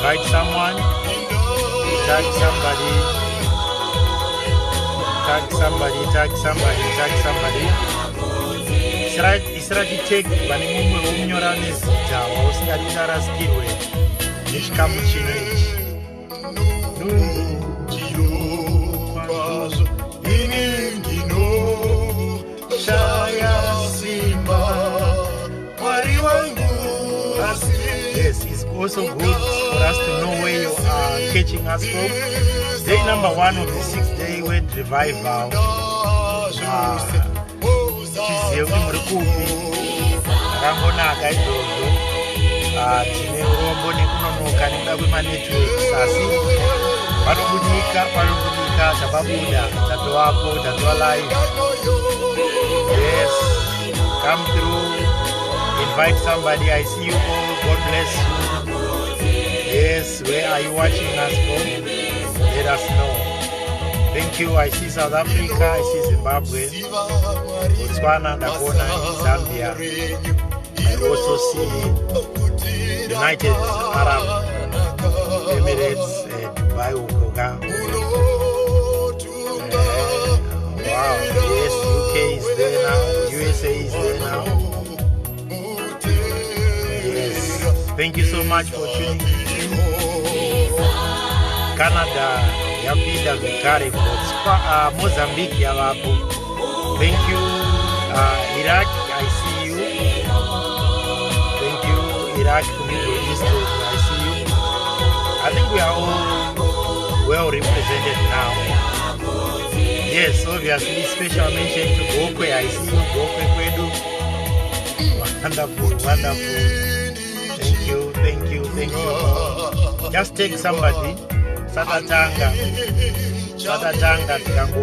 Invite someone, tag somebody, tag somebody, tag somebody, tag somebody. Israti take vanimumwe vomunyora nezita wausingaticharasikirwe nechikamu chino ichi. Yes, it's also good for us to know where you are catching us from. Day number 1 of the 6th-day word revival. Chiziye kuti muri kupi rakangonaka izvozvo. Tine urombo nekunonoka nekuda kwemanetworks asi panobunika zvapabuda tato wako tato walive. Yes, come through. Invite somebody. I see you all. God bless you. Yes, where are you watching us from? Let us know. Thank you. I see South Africa. I see Zimbabwe, Botswana, Gabon, Zambia. I also see United Arab Emirates, Dubai, Ugoga. Wow. Yes, UK is there now. USA is there now. Thank you so much for tuning in. Canada, yapinda vikare, Mozambique yavapo. Thank you. Iraq, I see you. Thank you, Iraq, Middle East, I see you. I think we are all well represented now. Yes, obviously, special mention to Gokwe. I see you, Gokwe Kwedu. Wonderful, wonderful. Thank you. Just take somebody. Satatanga tikango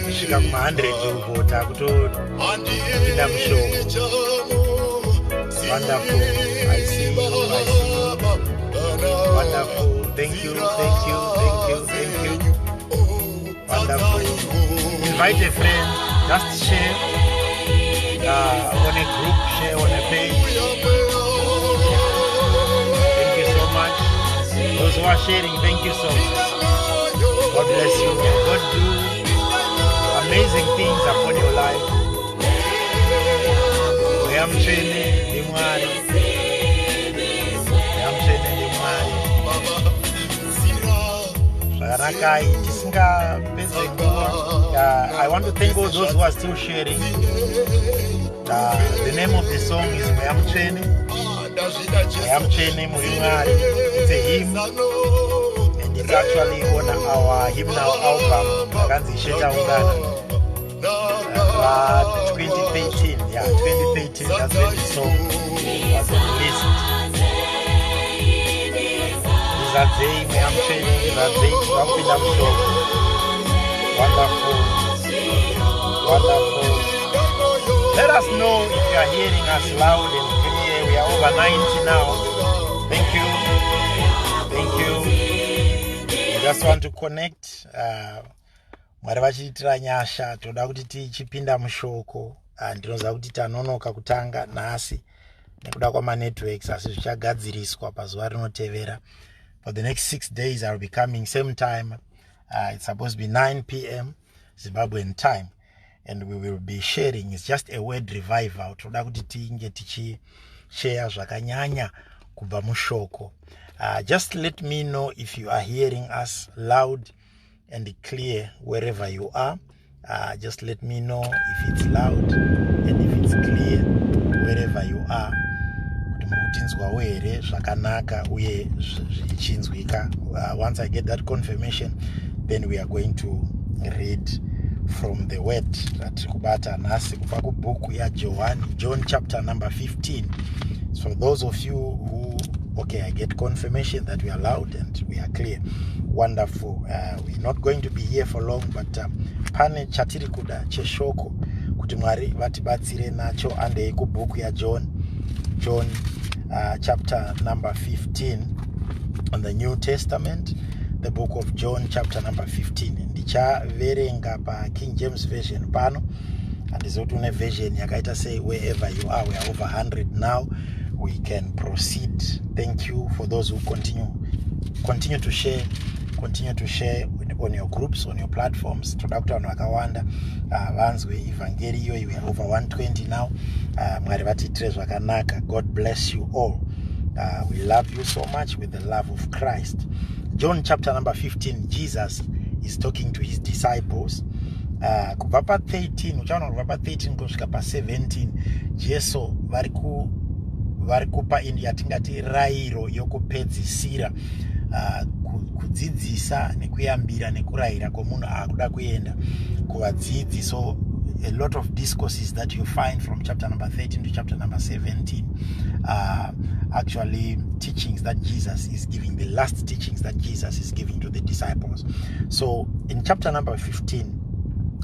kusvika kuma100 uko takutopinda mushoko. Wonderful. I see you. Wonderful. Thank you. Wonderful. Invite a friend. Just share on a group, share on a page. Those who are sharing, thank you so much. God bless you. God do amazing things upon your life. I want to thank all those who are still sharing. The name of the song is Mayamchene. Mayamchene Murimari. It's a hymn, and it's actually on our hymnal album, Ganzisheta Ungana. 2013, yeah, 2013, that's when the song was released. Wonderful. Let us know if you are hearing us loud and clear. We are over 90 now. Thank you. We just want to connect. Mwari vachiitira nyasha, toda kuti tichipinda mushoko. Ndinoziva kuti tanonoka kutanga nhasi nekuda kwamanetworks, asi zvichagadziriswa pazuva rinotevera. For the next 6 days, I will be coming same time. It's supposed to be 9 p.m. Zimbabwean time, and we will be sharing. It's just a word revival. Toda kuti tinge tichishare zvakanyanya kubva mushoko. Just let me know if you are hearing us loud and clear wherever you are. Just let me know if it's loud and if it's clear wherever you are. Once I get that confirmation, then we are going to read from the word ratiri kubata nhasi kubva kubhuku John chapter number 15. So those of you who, okay, I get confirmation that we are loud and we are clear. Wonderful. We're not going to be here for long, but pane chatiri kuda cheshoko kuti Mwari vatibatsire nacho ande kubhuku John chapter number 15 on the New Testament, the book of John chapter number 15. Ndichaverenga pa King James version pano, and izotune version yakaita say wherever you are, we are over 100 now. We can proceed. Thank you for those who continue to share on your groups, on your platforms. Toda kuti vanhu vakawanda vanzwe evangeliyo. We are over 120 now. Mwari vatitire zvakanaka. God bless you all. We love you so much with the love of Christ. John chapter number 15, Jesus is talking to his disciples. Kubva pa 13, uchaona kubva pa 13 kusvika pa 17, Jesu vari kupa indi yatingati rayiro yokupedzisira, kudzidzisa nekuyambira nekurayira kwomunhu akuda kuenda kuvadzidzi. So a lot of discourses that you find from chapter number 13 to chapter number 17 actually teachings that Jesus is giving, the last teachings that Jesus is giving to the disciples. So in chapter number 15,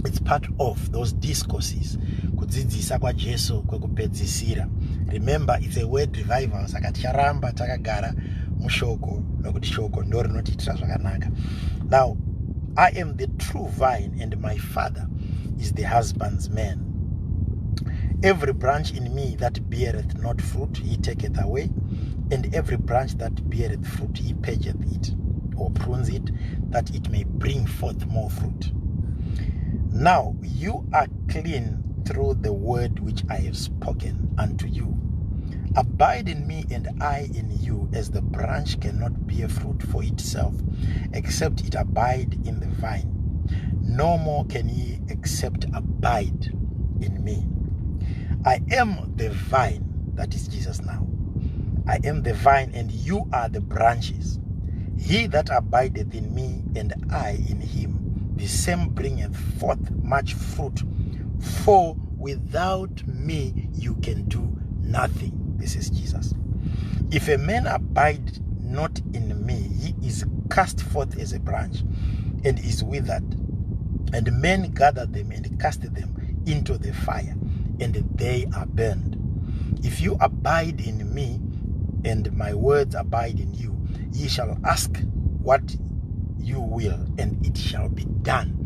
it's part of those discourses, kudzidzisa kwa Jesu kwekupedzisira. Remember, it's a word revival. Saka ticharamba takagara mushoko nokuti shoko ndo rinotiitira zvakanaka. Now, I am the true vine, and my Father is the husbandman. Every branch in me that beareth not fruit, he taketh away, and every branch that beareth fruit, he purgeth it, or prunes it, that it may bring forth more fruit. Now you are clean through the word which I have spoken unto you. Abide in me, and I in you, as the branch cannot bear fruit for itself, except it abide in the vine. No more can ye except abide in me. I am the vine, that is Jesus now. I am the vine, and you are the branches. He that abideth in me, and I in him, the same bringeth forth much fruit. For without me you can do nothing. This is Jesus. If a man abide not in me, he is cast forth as a branch, and is withered. And men gather them and cast them into the fire, and they are burned. If you abide in me, and my words abide in you, ye shall ask what you will, and it shall be done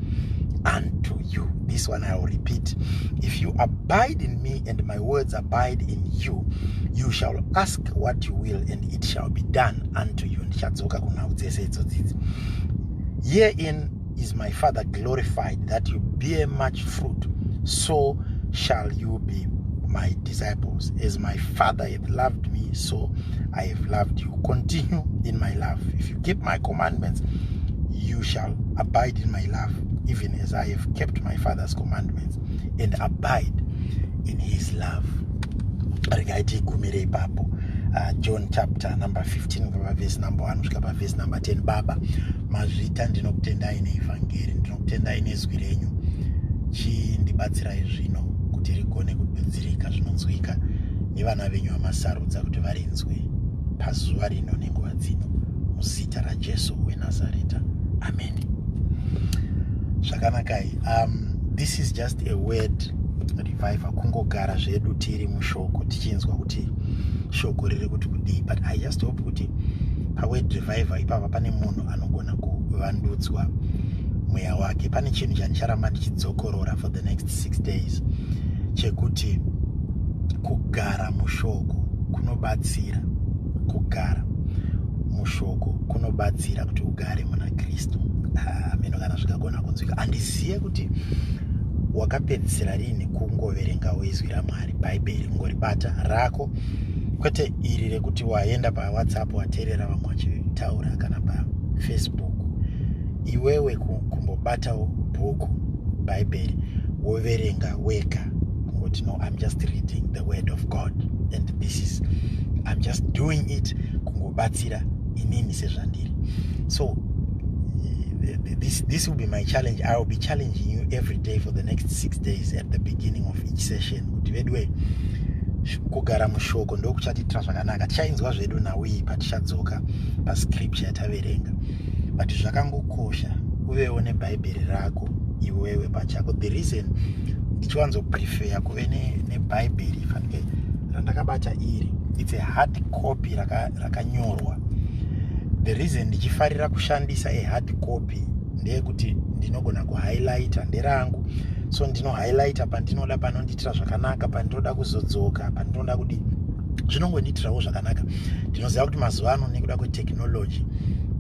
unto you. This one I will repeat. If you abide in me, and my words abide in you, you shall ask what you will, and it shall be done unto you. Herein is my Father glorified, that you bear much fruit, so shall you be my disciples. As my Father hath loved me, so I have loved you. Continue in my love. If you keep my commandments, you shall abide in my love, even as I have kept my Father's commandments and abide in his love. John chapter number 15 verse number 1 kusvika verse number 10. Baba, mazvita ndinokutendai neevhangeri, ndinokutendai nezwi renyu. Chindibatsirai zvino kuti rigone kududzirika zvinonzwika nevana venyu vamasarudza kuti varinzwe pazuva rino nenguva dzino, muzita raJesu weNazareta. Amen. Zvakanakai. This is just a word revival, kungogara zvedu tiri mushoko tichinzwa kuti shoko riri kuti kudii. But I just hope kuti pa word revival ipapa pane munhu anogona kuvandudzwa mweya wake. Pane chinhu chanicharamba ndichidzokorora for the next 6 days, chekuti kugara mushoko kunobatsira. Kugara mushoko kunobatsira kuti ugare muna Kristu. Meno kana zvikagona kunzwika. Andiziye kuti wakapedzisira rini kungoverengawo izwi raMwari, bhaibheri, kungoribata rako, kwete iri rekuti waenda pa WhatsApp wateerera vamwe vachitaura kana pa Facebook. Iwewe kumbobatawo bhuku, bhaibheri, woverenga wega, kungoti no, I'm just reading the word of God, and I'm just doing it kungobatsira inini sezvandiri. So this will be my challenge. I will be challenging you every day for the next 6 days at the beginning of each session. Kuti vedwe kugara mushoko ndokuchatitira zvakanaka. Tichainzwa zvedu nawi patichadzoka pascripture yataverenga. But zvakangokosha uvewo nebhaibheri rako iwewe pachako. The reason ndichiwanzo prefer kuve nebhaibheri fanike randakabata iri, it's a hard copy rakanyorwa. The reason ndichifarira kushandisa a hard copy ndeyekuti ndinogona kuhighlighta nderangu, so ndino highlighta pandinoda panonditira zvakanaka, pandinoda kuzodzoka, pandinoda kuti zvinongondiitirawo zvakanaka. Ndinoziva kuti mazuva ano nekuda kwetechnology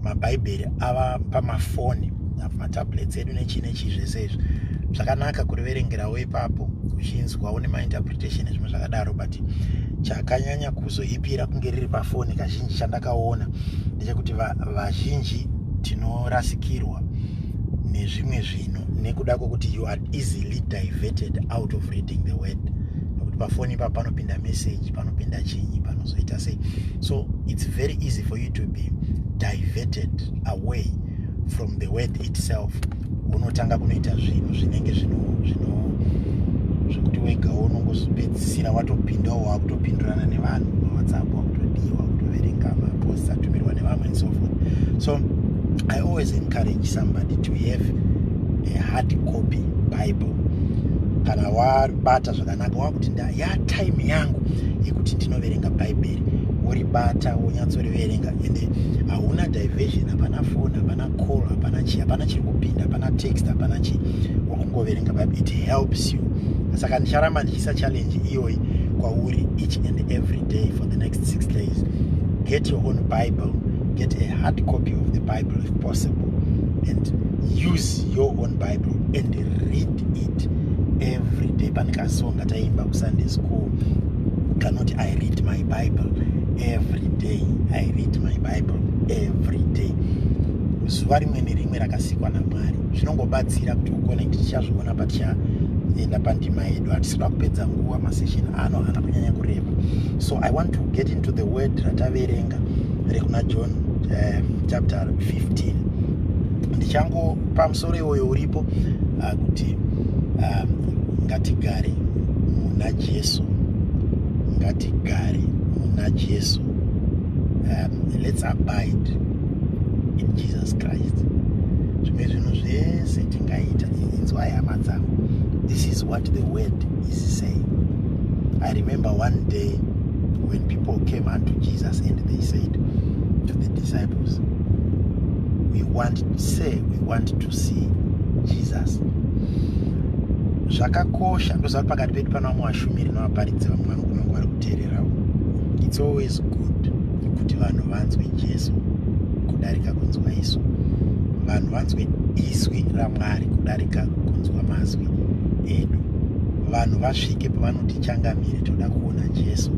mabhaibheri ava pamafoni pamatablets edu nechi zvese izvi zvakanaka kuriverengerawo ipapo uchinzwawo nemainterpretation ezvimwe zvakadaro. But chakanyanya kuzoipira kunge riri pafoni kazhinji chandakaona ndechekuti vazhinji tinorasikirwa nezvimwe zvino nekuda kwokuti you are easily diverted out of reading the word. Nokuti pafoni ipa panopinda message, panopinda chinyi, panozoita sei. So it's very easy for you to be diverted away from the word itself. Unotanga kunoita zvinhu zvinenge zvekuti wega unongozopedzisira watopindawo wakutopindurana nevanhu muWhatsApp, wakutodiwa, wakutoverenga maposts atumirwa nevamwe and so forth. So I always encourage somebody to have a hard copy Bible. Kana wabata zvakanaka wakuti time yangu yekuti ndinoverenga bhaibheri, woribata wonyatsoriverenga, ende hauna diversion, hapana phone, hapana call, hapana chiri kupinda, hapana text, hapana chi, wakungoverenga bhaibheri. It helps you. Saka ndicharamba ndichisa challenge iyoyi kwauri each and every day for the next 6 days. Get your own Bible, get a hard copy of the Bible if possible, and use your own Bible and read it every day. Panikasonga taimba ku Sunday school kanoti I read my Bible every day. I read my Bible every day. Zuva rimwe nerimwe rakasikwa naMwari zvinongobatsira kuti ukone kuti tichazviona patichaenda pandima yedu. Hatisida kupedza nguva masession ano hana kunyanya kureba. So I want to get into the word rataverenga rekuna John chapter 15. Ndichango pamusoro iwoyo uripo kuti ngatigare muna Jesu, ngatigare muna Jesu. Let's abide in Jesus Christ. Zvimwe zvinhu zvese tingaita inzwai hama dzangu. This is what the word is saying. I remember one day when people came unto Jesus and they said to the disciples, we want to see Jesus. Zvakakosha ndoziva kuti pakati pedu pana vamwe vashumiri navaparidzi vamwe vanhu vari kuteererawo. It's always good kuti vanhu vanzwe Jesu kudarika kunzwa Yesu. Vanhu vanzwe izwi raMwari kudarika kunzwa mazwi edu. Vanhu vasvike pavanotichangamire toda kuona Jesu.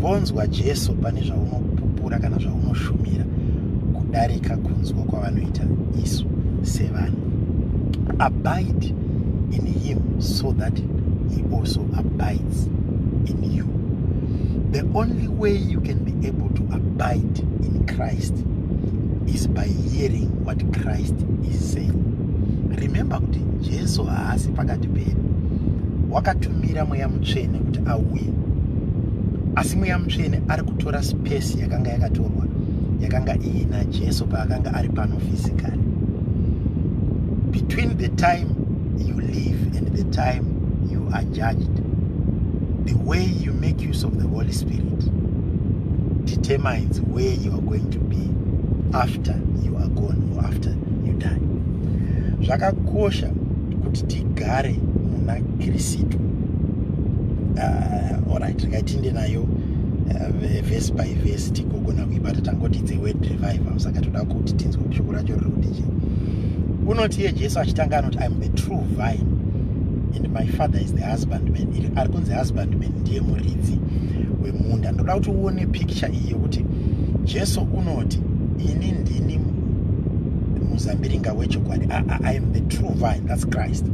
Vonzwa Jesu pane zvaunopupura kana zvaunoshumira kudarika kunzwa kwavanoita isu sevanhu. Abide in him so that he also abides in you. The only way you can be able to abide in Christ is by hearing what Christ is saying. Remember kuti Jesu haasi pakati pedu. Wakatumira Mweya Mutsvene kuti auye. Asi Mweya Mutsvene ari kutora space yakanga yakatorwa, yakanga ina Jesu paakanga ari pano physically. Between the time you live and the time you are judged, the way you make use of the Holy Spirit determines where you are going to be after you are gone or after you die. Zvakakosha kuti tigare muna Kristu. Alright, ngaitinde nayo verse by verse tikogona kuibata tangoti it's a word revival. Saka toda kuti tinzwe shoko racho riri kuti unoti iye Jesu achitanga anoti I am the true vine and my father is the husbandman. Ari kunzi husbandman ndiye muridzi wemunda. Ndoda kuti uone picture iyi yokuti Jesu unoti ini ndini muzambiringa wechokwadi. I am the true vine, that's Christ.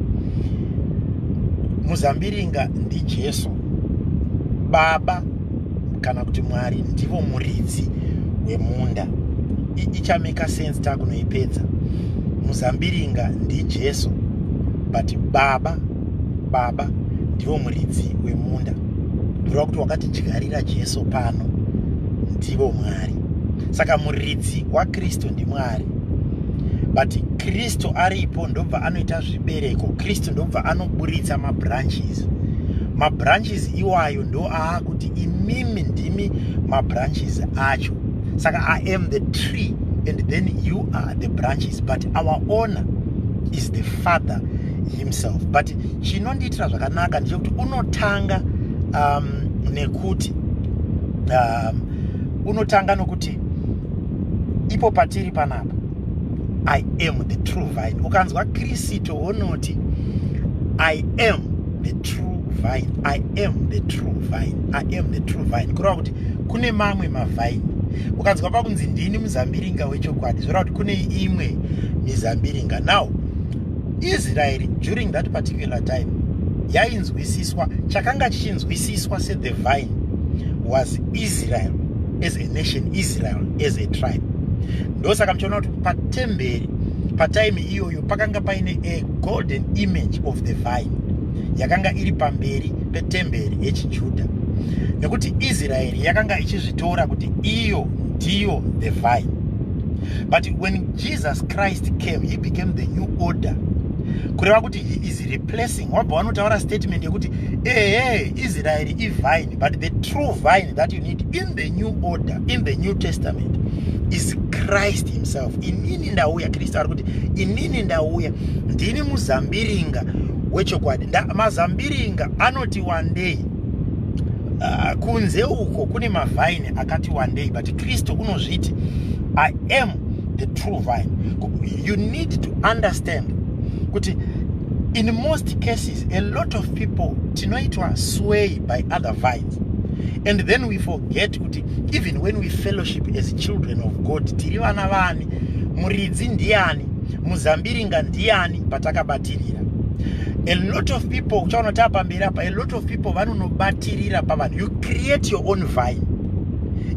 Muzambiringa ndi Jesu. Baba kana kuti Mwari ndivo muridzi wemunda. Ichameka sense takunoipedza. muzambiringa ndiJesu, but baba ndivo muridzi wemunda. Kureva kuti wakatidyarira Jesu pano ndivo Mwari. Saka muridzi waKristu ndiMwari, but Kristu aripo ndobva anoita zvibereko. Kristu ndobva anoburitsa mabranches. Mabranches iwayo ndo kuti imimi ndimi mabranches acho. Saka I am the tree and then you are the branches, but our owner is the Father himself. But chinondiitira zvakanaka ndechekuti unotanga nokuti ipo patiri panapa, I am the true vine. Ukanzwa Kristo unoti I am the true vine. I am the true vine. I am the true vine. Kureva kuti kune mamwe mavine. Ukanzwa pakunzi ndini muzambiringa wechokwadi, zvoreva kuti kune imwe mizambiringa. Now Israel during that particular time yainzwisiswa, chakanga chichinzwisiswa se the vine was Israel as a nation, Israel as a tribe. Ndosaka mchiona kuti patemberi patime iyoyo pakanga paine a golden image of the vine yakanga iri pamberi petemberi yechiJudha, nekuti Israel yakanga ichizvitora kuti iyo ndiyo the vine. But when Jesus Christ came, he became the new order. Kureva kuti he is replacing, wabva vanotaura statement yekuti Israel is vine, but the true vine that you need in the new order, in the New Testament, is Christ himself. Inini ndauya, Kristu ari kuti inini ndauya ndini muzambiringa wechokwadi. Mazambiringa anoti one day, kunze uko kune mavine akati one day, but Kristu unozviti I am the true vine. You need to understand kuti in most cases a lot of people tinoitwa sway by other vines, and then we forget kuti even when we fellowship as children of God, tiri vana vani, muridzi ndiani, muzambiringa ndiani patakabatirira. A lot of people, uchaona pamberi apa, a lot of people vanonobatirira pavanhu. You create your own vine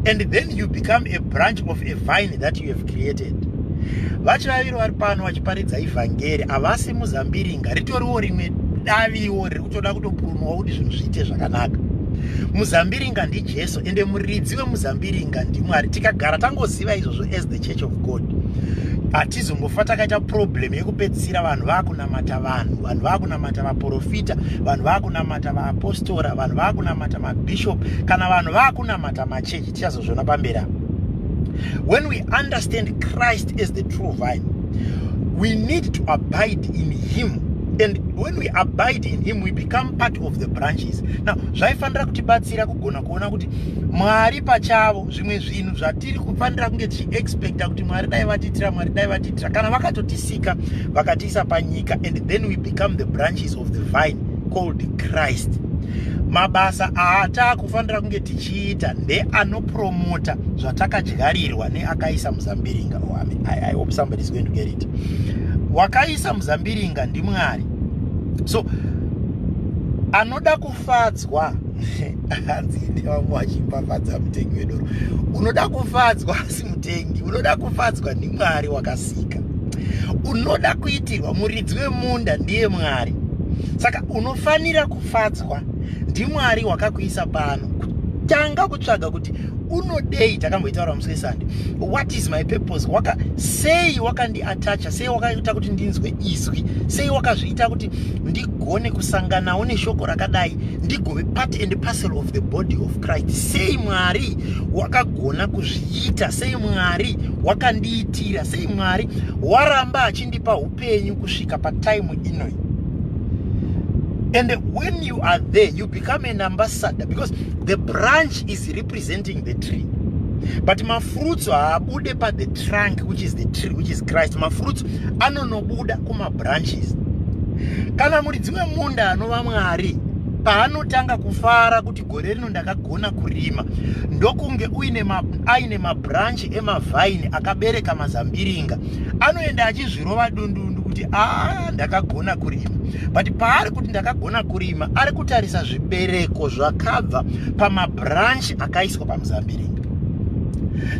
and then you become a branch of a vine that you have created. Vachivaviri vari pano vachiparidza ivhangeri havasi muzambiringa, ritoriwo rimwe daviwo riri kutoda kutopurumwa kuti zvinhu zviite zvakanaka. Muzambiringa ndiJesu ende muridzi wemuzambiringa ndiMwari. Tikagara tangoziva izvozvo as the church of God, hatizombofa takaita problem yekupedzisira vanhu vakunamata vanhu vakunamata vaprofita, vanhu vakunamata vaapostora, vanhu vakunamata mabishop, kana vanhu vakunamata machechi. Tichazozviona pamberi apa. When we understand Christ as the true vine, we need to abide in him. And when we abide in him, we become part of the branches. Now, zvaifanira kutibatsira kugona kuona kuti Mwari pachavo zvimwe zvinhu zvatiri kufanira kunge tichiexpecta kuti Mwari dai vatitira, kana vakatotisika vakatiisa panyika, and then we become the branches of the vine called Christ. Mabasa atakufanira kunge tichiita ndeanopromota zvatakadyarirwa neakaisa muzambiringa. I hope somebody is going to get it. Wakaisa muzambiringa ndiMwari. So anoda kufadzwa hanzi ndevamwe vachipapadza mutengi wedoro. Unoda kufadzwa simutengi, unoda kufadzwa ndiMwari wakasika. Unoda kuitirwa muridzi wemunda ndiye Mwari. Saka unofanira kufadzwa ndiMwari wakakuisa pano. Tanga kutsvaga kuti unodei. Takamboitaura musi weSunday, what is my purpose? Sei wakandiatacha, sei wakaita kuti ndinzwe izwi, sei wakazviita kuti ndigone kusanganawo neshoko rakadai, ndigove part and parcel of the body of Christ. Sei Mwari wakagona kuzviita, sei Mwari wakandiitira, sei Mwari waramba achindipa upenyu kusvika patime inoyi. And when you are there, you become an ambassador, because the branch is representing the tree. But my fruits are bude pa the trunk, which is the tree, which is Christ. My fruits anonobuda kuma branches. Kana muridzi wemunda anova Mwari, paanotanga kufara kuti gore rino ndakagona kurima, ndokunge aine mabranch emavine akabereka mazambiringa, anoenda achizvirova dundundu kuti ndakagona kurima. But paari kuti ndakagona kurima, ari kutarisa zvibereko zvakabva pamabranch akaiswa pamuzambiringa.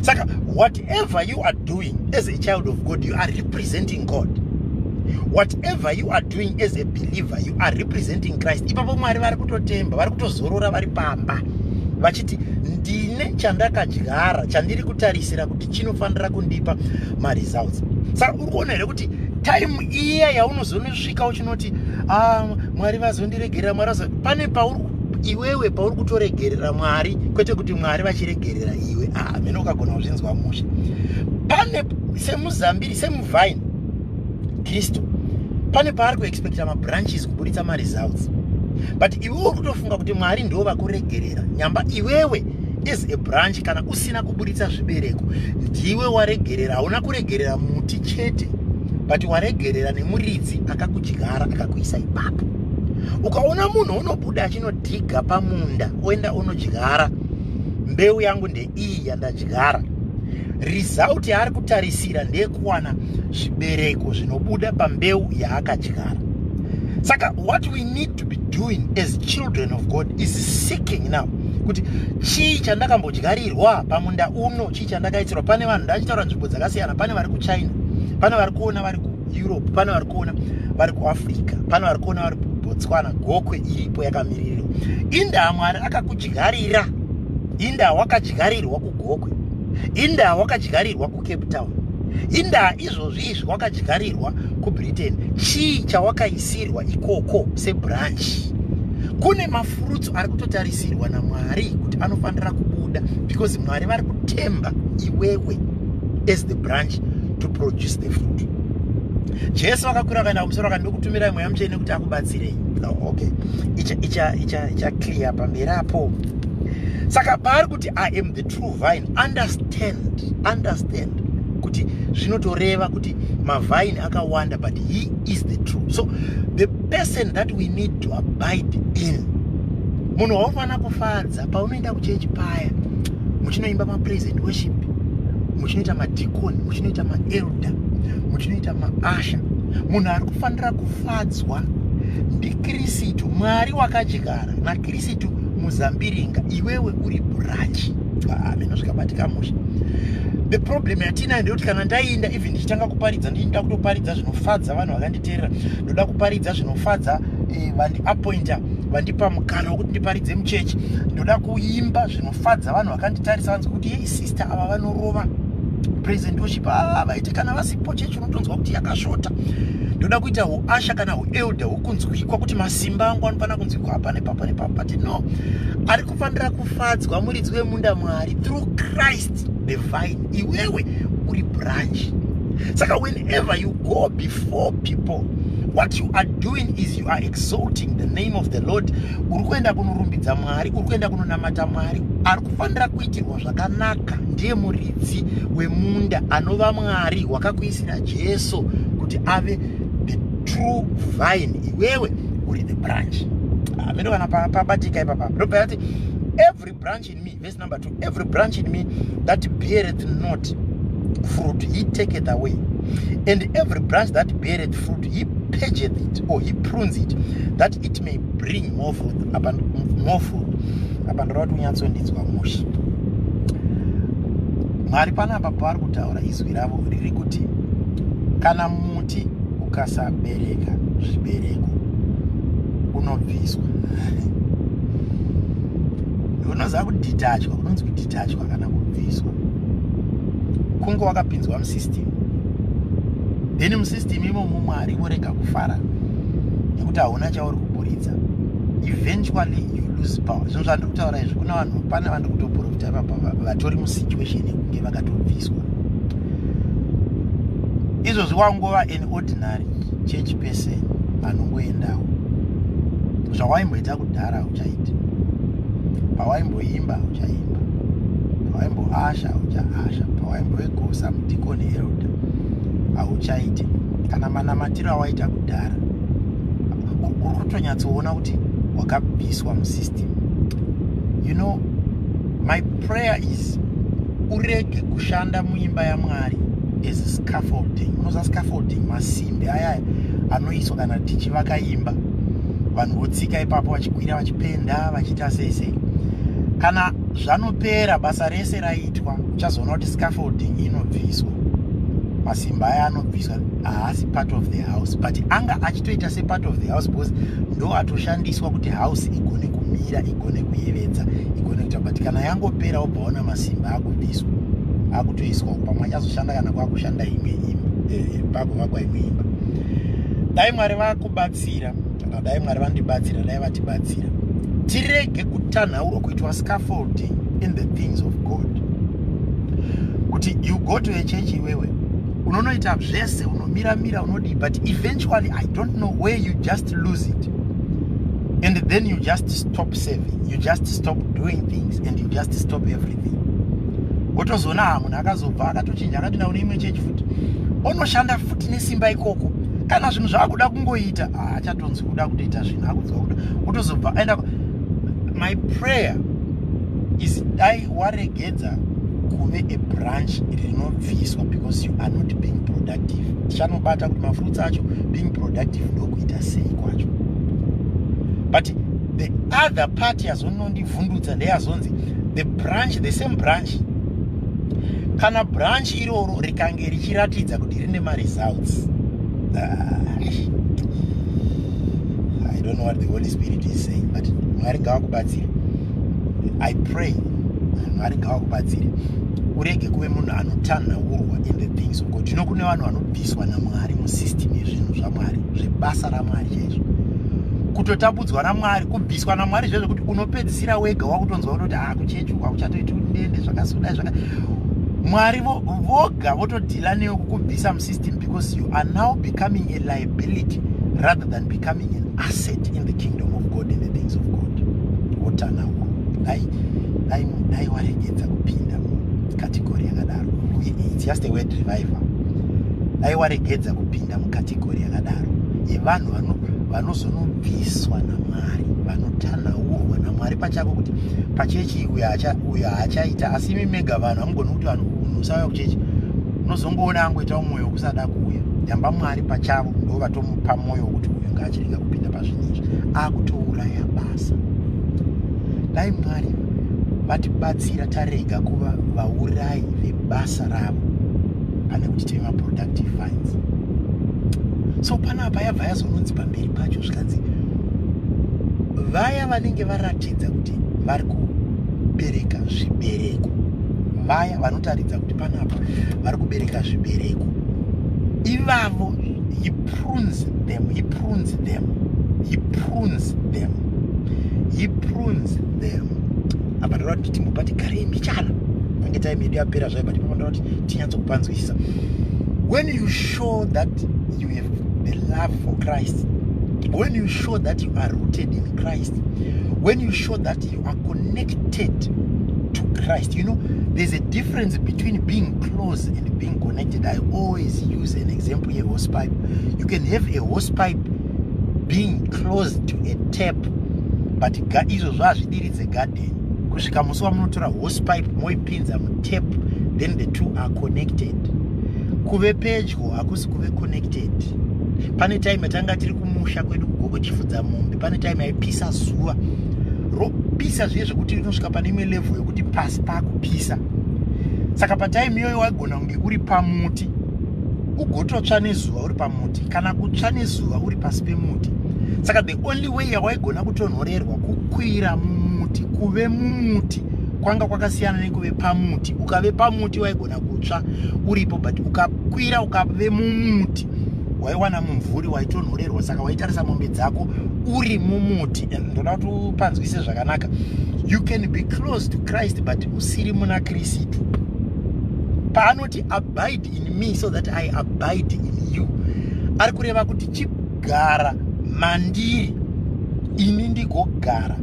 Saka whatever you are doing as a child of God, you are representing God. whatever you are doing as a believer, you are representing Christ. Ipapo Mwari vari kutotemba, vari kutozorora vari pamba vachiti ndine chandakadyara chandiri kutarisira kuti chinofanira kundipa results. Saka uri kuona here kuti time iya yaunozonosvika uchinoti Mwari vazondiregerera, Mwari pane iwewe pauri kutoregerera Mwari, kwete kuti Mwari vachiregerera iwe. Mene ukagona kuzvinzwa musha. Pane semuzambiri, semuvine Kristu, pane paari kuexpecta mabranches kuburitsa results. But iwe uri kutofunga kuti Mwari ndo vakuregerera. Nyamba iwewe as a branch kana usina kuburitsa zvibereko, ndiwe waregerera. Hauna kuregerera muti chete, but waregerera nemuridzi akakudyara akakuisa ipapo. Ukaona munhu unobuda achinodhiga pamunda oenda unodyara, mbeu yangu ndeiyi yandadyara, result yaari kutarisira ndeyekuwana zvibereko zvinobuda pambeu yaakadyara. Saka what we need to be doing as children of God is seeking now kuti chii chandakambodyarirwa pamunda uno, chii chandakaitirwa. Pane vanhu ndachitaura nzvimbo dzakasiyana, pane vari kuChina, pane vari kuona vari kuEurope, pane vari kuona vari kuAfrica, pane vari kuona vari kuBotswana, gokwe iripo yakamirirwa. Indaa Mwari akakudyarira, indaa wakadyarirwa kugokwe, indaa wakadyarirwa kuCape Town, indaa izvozvi wakadyarirwa kuBritain. Chii chawakaisirwa ikoko sebranch? Kune mafurutsu ari kutotarisirwa naMwari kuti anofanira kubuda, because Mwari vari kutemba iwewe as the branch to produce the fruit. Jesu akakwira akaenda kumusoro akandokutumirai Mweya Mutsvene kuti akubatsirei. Okay, icha clear pamberi apo. Saka paari kuti I am the true vine, understand kuti zvinotoreva kuti mavine akawanda, but he is the true. So the person that we need to abide in, munhu waufana kufadza paunoenda kuchechi paya, muchinoimba mapraise and worship, muchinoita madhikoni, muchinoita maelder, muchinoita maasha, munhu ari kufanira kufadzwa ndiKristu, Mwari wakadyara naKristu muzambiringa, iwewe uri branch. Meno zvikabatika musha. The problem yatinayo ndeyekuti kana ndainda even ndichitanga kuparidza, ndinoda kutoparidza zvinofadza vanhu vakanditeerera, ndoda kuparidza zvinofadza vandiappointa, vandipa mukana wokuti ndiparidze muchechi, ndoda kuimba zvinofadza vanhu vakanditarisa vanzi kuti yei sister ava vanorova praise and worship, vaite kana vasipo chechi unotonzwa kuti yakashota. Ndoda kuita uasha kana uelder hukunzwikwa kuti masimba angu anofanira kunzwikwa apa nepapa nepapa, but no, ari kufanira kufadzwa muridzi wemunda Mwari through Christ the vine, iwewe uri branch. Saka whenever you go before people, what you are doing is you are exalting the name of the Lord. Uri kuenda kunorumbidza Mwari, uri kuenda kunonamata Mwari. Ari kufanira kuitirwa zvakanaka ndiye muridzi wemunda anova Mwari wakakuisira Jesu kuti ave the true vine, iwewe uri the branch. Mendo kana pabatika ipapa ndobva yati every branch in me, verse number 2, every branch in me that beareth not fruit he taketh away, and every branch that beareth fruit he purgeth it, or he prunes it, that it may bring more fruit. More fruit. Apa ndorati unyatsondidzwa mushi. Mwari panapa paari kutaura izwi ravo riri kuti kana muti ukasabereka zvibereko unobviswa. Unoziva kudhitachwa, unonzi kudhitachwa kana kubviswa. Kunge wakapinzwa musystem, then musystem imomo Mwari vorega kufara nekuti hauna chauri kuburitsa. Eventually you lose power. Zvinhu zvandiri kutaura izvi, kuna vanhu, pane vandiri kutoprofita ipapa vatori musituation yekunge vakatobviswa. Izvozvi wangova an ordinary church person anongoendawo. Zvawaimboita kudhara uchaita, pawaimboimba uchaimba, pawaimboasha uchaasha, pawaimboegosa mudhikoni elder hauchaite, kana manamatiro awaita kudhara. Uri kutonyatsoona kuti wakabviswa musystem. You know, my prayer is urege kushanda muimba yaMwari as scaffolding. Unoziva scaffolding, masimbi aya anoiswa kana tichivaka imba, vanhu votsika ipapo vachikwira vachipenda vachiita sei. Kana zvanopera basa rese raitwa, uchazoona kuti scaffolding inobviswa. masimba aya anobviswa haasi part of the house, but anga achitoita se part of the house because ndo atoshandiswa kuti house igone kumira, igone kuyevedza, igone kuita. But kana yangopera obva waona masimba akubviswa, akutoiswa pamwe achazoshanda kana kwakushanda imwe imba, pagovakwa imwe imba. Dai Mwari vakubatsira, kana dai Mwari vandibatsira, dai vatibatsira, tirege kutanhaurwa kuitwa scaffolding in the things of God. Kuti you go to a church iwewe unonoita zvese, unomira unodi, but eventually I don't know where you just lose it, and then you just stop serving, you just stop doing things, and you just stop everything. Wotozona munhu akazobva akatochinja akati naune imwe chechi futi onoshanda futi nesimba ikoko, kana zvinhu zvaakuda kungoita achatonzi kuda kutoita zvinhu akudzwa kuda wotozobva aenda. My prayer is dai waregedza kuve a branch rinobviswa because you are not being productive. Tichanobata kuti mafruits acho being productive ndokuita sei kwacho, but the other party yazonondivhundutsa ndeyazonzi the branch, the same branch, kana branch iroro rikange richiratidza kuti rine results. I don't know what the Holy Spirit is saying, but Mwari ngavakubatsire. I pray Mwari ngavakubatsire urege kuve munhu anotanhaurwa in the things of God. Tino kune vanhu vanobviswa naMwari musystem yezvinhu zvaMwari, zvebasa raMwari chaizvo, kutotambudzwa naMwari, kubviswa naMwari zvezvo kuti unopedzisira wega wakutonzwa unoti kuchechi hakuchatoiti ndende zvakasodai zvaka. Mwari voga votodhila newe kukubvisa musystem because you are now becoming a liability rather than becoming an asset in the kingdom of God, in the things of God. Wotanhaurwa. Dai waregedza kupinda mukategori yakadaro. It's just a word revival. Dai waregedza kupinda mukategori yakadaro yevanhu vanozonobviswa naMwari, vanotanhaurwa naMwari pachako kuti pachechi uyo haachaita. Asi imi mega vanhu hamugoni kuti vanhu usauya kuchechi unozongoona angoita mwoyo wokusada kuuya, yamba Mwari pachavo ndo vatomupa mwoyo wokuti uyu ngaachirenga kupinda pazvinhu izvi, akutouraya basa. Dai Mwari vatibatsira tarega kuva vaurayi vebasa ravo pane kuti tive maproductive vines. So panapa yabva yazononzi pamberi pacho zvikanzi vaya vanenge varatidza kuti vari kubereka zvibereko, vaya vanotaridza kuti panapa vari kubereka zvibereko, ivavo he prunes them, he prunes them, he prunes them, he prunes them. Apa ndinoda kuti timbobati garei mbichana pange time yedu yapera zvai, but ndinoda kuti tinyatsokupanzwisisa. When you show that you have the love for Christ, when you show that you are rooted in Christ, when you show that you are connected to Christ, you know, there's a difference between being close and being connected. I always use an example here, hose pipe. You can have a hose pipe being close to a tap, but izvo zvazvidiridze garden. Kusvika musi wamunotora hose pipe moipinza mutap, then the two are connected. Kuve pedyo hakusi kuve connected. Pane time yatanga tiri kumusha kwedu kugogo chifudza mombe, pane time yaipisa zuva ropisa zviye zvekuti rinosvika pane imwe level yokuti pasi pakupisa. Saka patime iyoyo waigona kunge uri pamuti ugototsva nezuva uri pamuti, kana kutsva nezuva uri pasi pemuti. Saka the only way yawaigona kutonhorerwa kukwira mumuti, kuve mumuti kwanga kwakasiyana nekuve pamuti. Ukave pamuti waigona kutsva uripo, but ukakwira ukave mumuti waiwana mumvuri, waitonhorerwa. Saka waitarisa mombe dzako uri mumuti. And ndoda kuti upanzwise zvakanaka, you can be close to Christ but usiri muna Kristu. Paanoti abide in me so that I abide in you, ari kureva kuti chigara mandiri ini ndigogara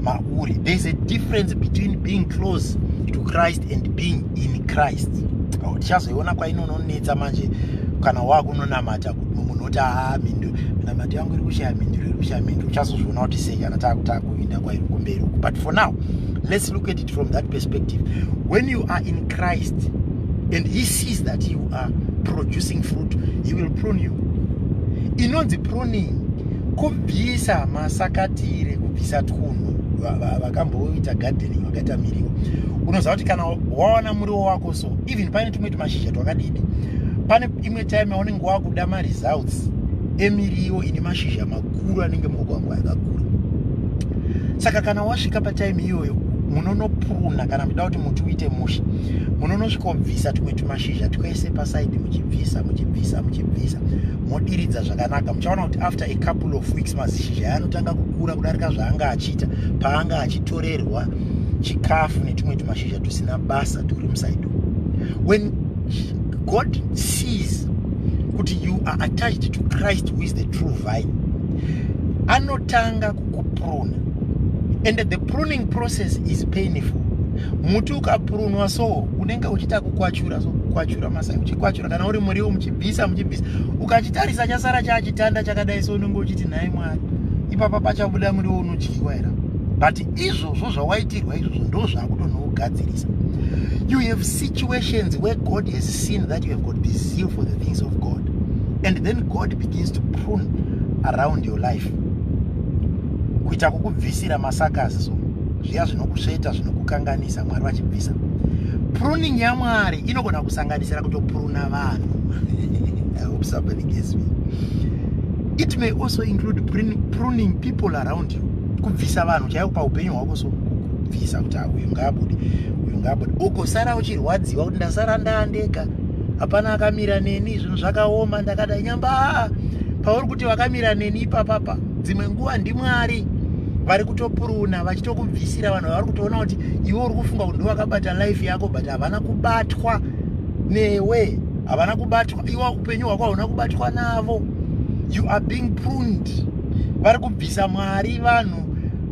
mauri. There's a difference between being close to Christ and being in Christ. Tichazoiona kwainononetsa manje kana wakunonamata munhu oti minamati yangu iri kushaya minduro, uchazozviona kuti sei kana takuinda kwairi kumberi uku. But for now, let's look at it from that perspective. When you are in Christ and he sees that you are producing fruit, he will prune you. Inonzi pruning, kubvisa masakatire, kubvisa twunhu. Vakamboita gardening, vakaita miriwo. Unoziva kuti kana waona muriwo wako so, even paine tumwe tumashizha twakadidi, pane imwe time yaunenge wakuda results emiriwo ine mashizha makuru anenge mugwagwa yakakura. Saka kana wasvika patime iyoyo munonopuruna, kana muchida kuti muti uite musha, munonosvika kubvisa tumwe tumashizha twese pasaidi, muchibvisa modiridza zvakanaka. Muchaona kuti after a couple of weeks mazishizha anotanga kukura kudarika zvaanga achiita paanga achitorerwa chikafu netumwe tumashizha tusina basa turi musaidi. When God sees kuti you are attached to Christ who is the true vine, anotanga kukupruna, and the pruning process is painful. Muti ukaprunwa so unenge uchita kukwachura masai, uchikwachura kana uri muriwo muchibvisa ukachitarisa chasara chachitanda chakadai so unenge uchiti nhai Mwari, ipapa pachabuda muriwo unodyiwa era. But izvozvo zvawaitirwa izvozvo ndo zvakutonogadzirisa. You have situations where God has seen that you have got this zeal for the things of God, and then God begins to prune around your life. Kuita kukubvisira masakazi so zviya zvinokusveta zvinokukanganisa Mwari vachibvisa. Pruning yaMwari inogona kusanganisira kutopruna vanhu. I hope somebody gets me. It may also include pruning people around you. Kubvisa vanhu chaivo paupenyu hwako so kubvisa kuti uyu ngabude. Ukosara uchirwadziwa kuti ndasara ndaandeka, hapana akamira neni, zvinhu zvakaoma, ndakadai nyamba pauri kuti wakamira neni ipapapa. Dzimwe nguva ndiMwari vari kutopuruna vachitokubvisira vanhu vari kutoona kuti iwe uri kufunga kuti ndiwakabata life yako, but havana kubatwa newe, havana kubatwa, iwe upenyu hwako hauna kubatwa navo. You are being pruned. Vari kubvisa Mwari vanhu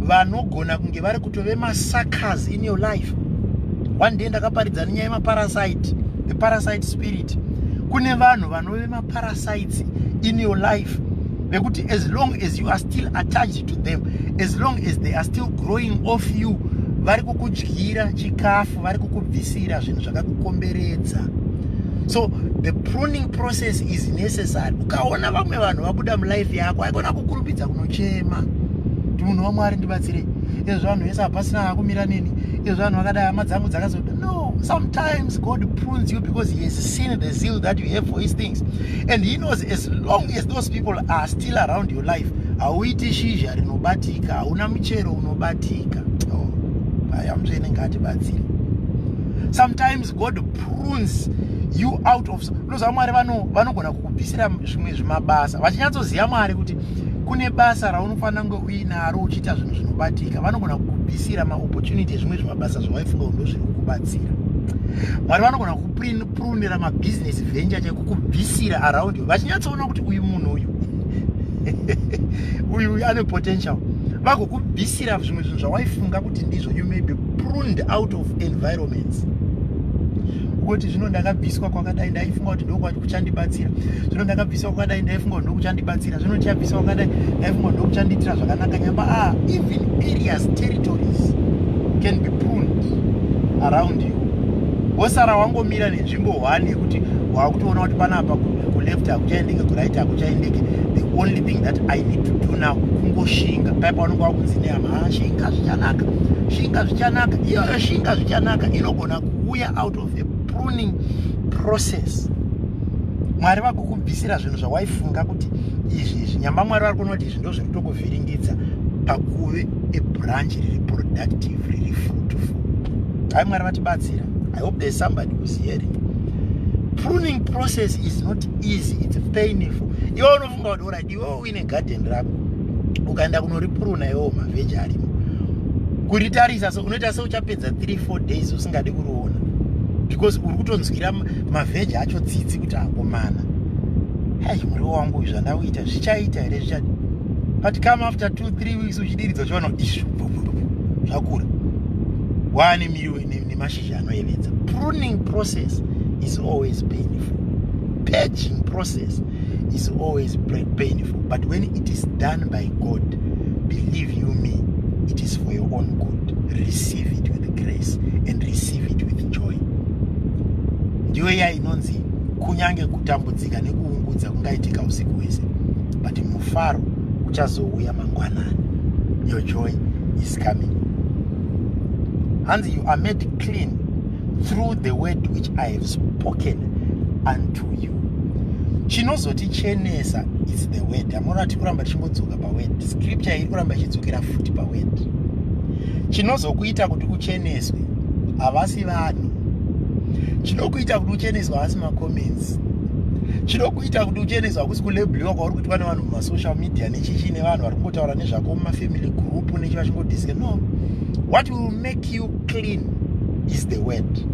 vanogona kunge vari kutove masakas in your life. One day ndakaparidza nenyaya yemaparasite, the parasite spirit. Kune vanhu vanove maparasites in your life, because as long as you are still attached to them, as long as they are still growing off you, vari kukudyira chikafu, vari kukubvisira zvinhu zvakakukomberedza. So the pruning process is necessary. Ukaona vamwe vanhu vabuda mulife yako, haikona kukurumidza kunochema kuti munhu waMwari ndibatsire, izvo vanhu vese hapasina akumira neni, izvo vanhu vakadai hama dzangu dzakazoda. No, sometimes God prunes you because he has seen the zeal that you have for his things, and he knows as long as those people are still around your life, hauiti shizha rinobatika, hauna michero unobatika. Ayamzvene ngatibatsire. Sometimes God prunes you out of. Unoziva Mwari vanogona kukubvisira zvimwe zvimabasa, vachinyatsoziva Mwari kuti kune basa raunofanira kunge uinaro uchiita zvinhu zvinobatika. Vanogona kukubvisira maopportunity ezvimwe zvimabasa zvawaifunga ndo zviri kukubatsira. Mwari vanogona kuprunira mabusiness venture chekukubvisira around you, vachinyatsoona kuti uyu munhu uyu ane potential, vagokubvisira zvimwe zvinhu zvawaifunga kuti ndizvo. You may be pruned out of environments. Kuti zvino ndakabviswa kwakadai ndaifunga kuti ndoko kuchandibatsira, zvino ndakabviswa kwakadai ndaifunga kuti ndokuchandibatsira, zvino ndichabviswa kwakadai ndaifunga kuti ndokuchandiitira zvakanaka nyamba. Even areas, territories can be pruned around you. Wosara wangomira nenzvimbo 1 yekuti wakutoona kuti panapa kuleft hakuchaendeke, kuright hakuchaendeke. The only thing that I need to do now kungoshinga. Paipa unenge wakunzi nehama, shinga zvichanaka. Iyoyo shinga zvichanaka inogona kuuya out of a pruning process. Mwari vakukubvisira zvinhu zvawaifunga kuti izvi nyamba Mwari vari kuona kuti izvi ndo zviri kutokuvhiringidza pakuve a branch riri productive, riri fruitful. Hai Mwari vatibatsira. I hope there's somebody who's hearing. Pruning process is not easy, it's painful. Iwe unofunga kuti alright, iwe uine garden rako, ukaenda kunoripruna iwewo mavheji arimo, kuritarisa so unoita seuchapedza 3-4 days usingadi kuriona, because uri kutonzwira mavheji acho tsitsi kuti akomana. Hai muriwo wangu uyu zvandauita zvichaita here zvichadi, but come after 2-3 weeks uchidiridza uchiona kuti zvakura, wane miriwo nemashizha anoyevedza. Pruning process is always painful. Purging process is always painful. But when it is done by God, believe you me, it is for your own good. Receive it with grace and receive it with joy. Ndiyo ya inonzi kunyange kutambudzika nekuungudza kungaitika usiku wese, but mufaro uchazouya mangwanani. Your joy is coming. And you are made clean through the word which I have spoken unto you. Chinozotichenesa is the word. Amona tikuramba tichimbodzoka paword. Scripture iri kuramba ichidzokera futi paword. Chinozokuita kuti ucheneswe havasi vanhu. Chinokuita kuti ucheneswe havasi macomments. Chinokuita kuti ucheneswe hakusi kulabhliwa kwauri kuti pane vanhu mumasocial media nechichi nevanhu vari kungotaura nezvako mumafamily group nechivachingodiska. No. What will make you clean is the word.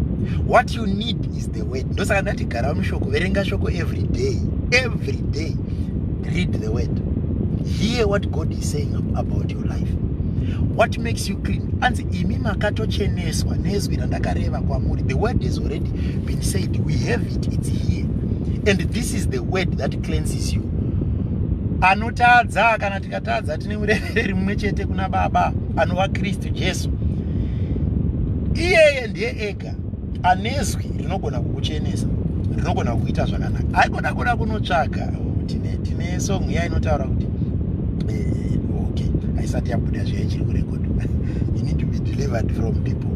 What you need is the word. Ndosaka ndati gara mushoko, verenga shoko every day. Every day. Read the word. Hear what God is saying about your life. What makes you clean? Anzi imi makatocheneswa nezwi randakareva kwamuri. The word has already been said. We have it. It's here. And this is the word that cleanses you. Anotadza kana tikatadza tine mureveri mumwe chete kuna Baba anova Kristu Jesu. Iyeye ndiye ega anezwi rinogona kukuchenesa, rinogona kukuita zvakanaka. Haigona kunotsvaga. Tine song iya inotaura kuti okay, haisati yabuda zviya ichiri kurekodwa. You need to be delivered from people.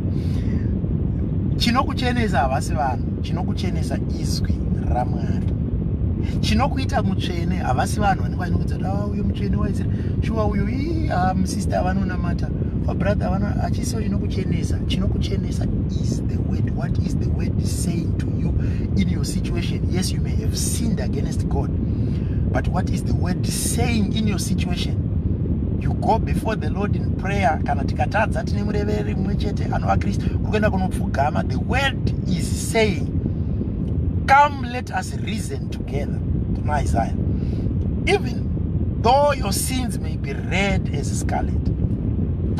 Chinokuchenesa havasi vanhu, chinokuchenesa izwi raMwari. Chinokuita mutsvene havasi vanhu vanenge vainokudzana uyu mutsvene waizira shuwa uyu musista vanonamata vabrother vana achisiwo chinokuchenesa. Chinokuchenesa is the word. What is the word saying to you in your situation? Yes, you may have sinned against God, but what is the word saying in your situation? You go before the Lord in prayer. Kana tikatadza tine mureveri mumwe chete anova Kristu kuenda kunopfugama. The word is saying, come, let us reason together. To Isaiah. Even though your sins may be red as scarlet,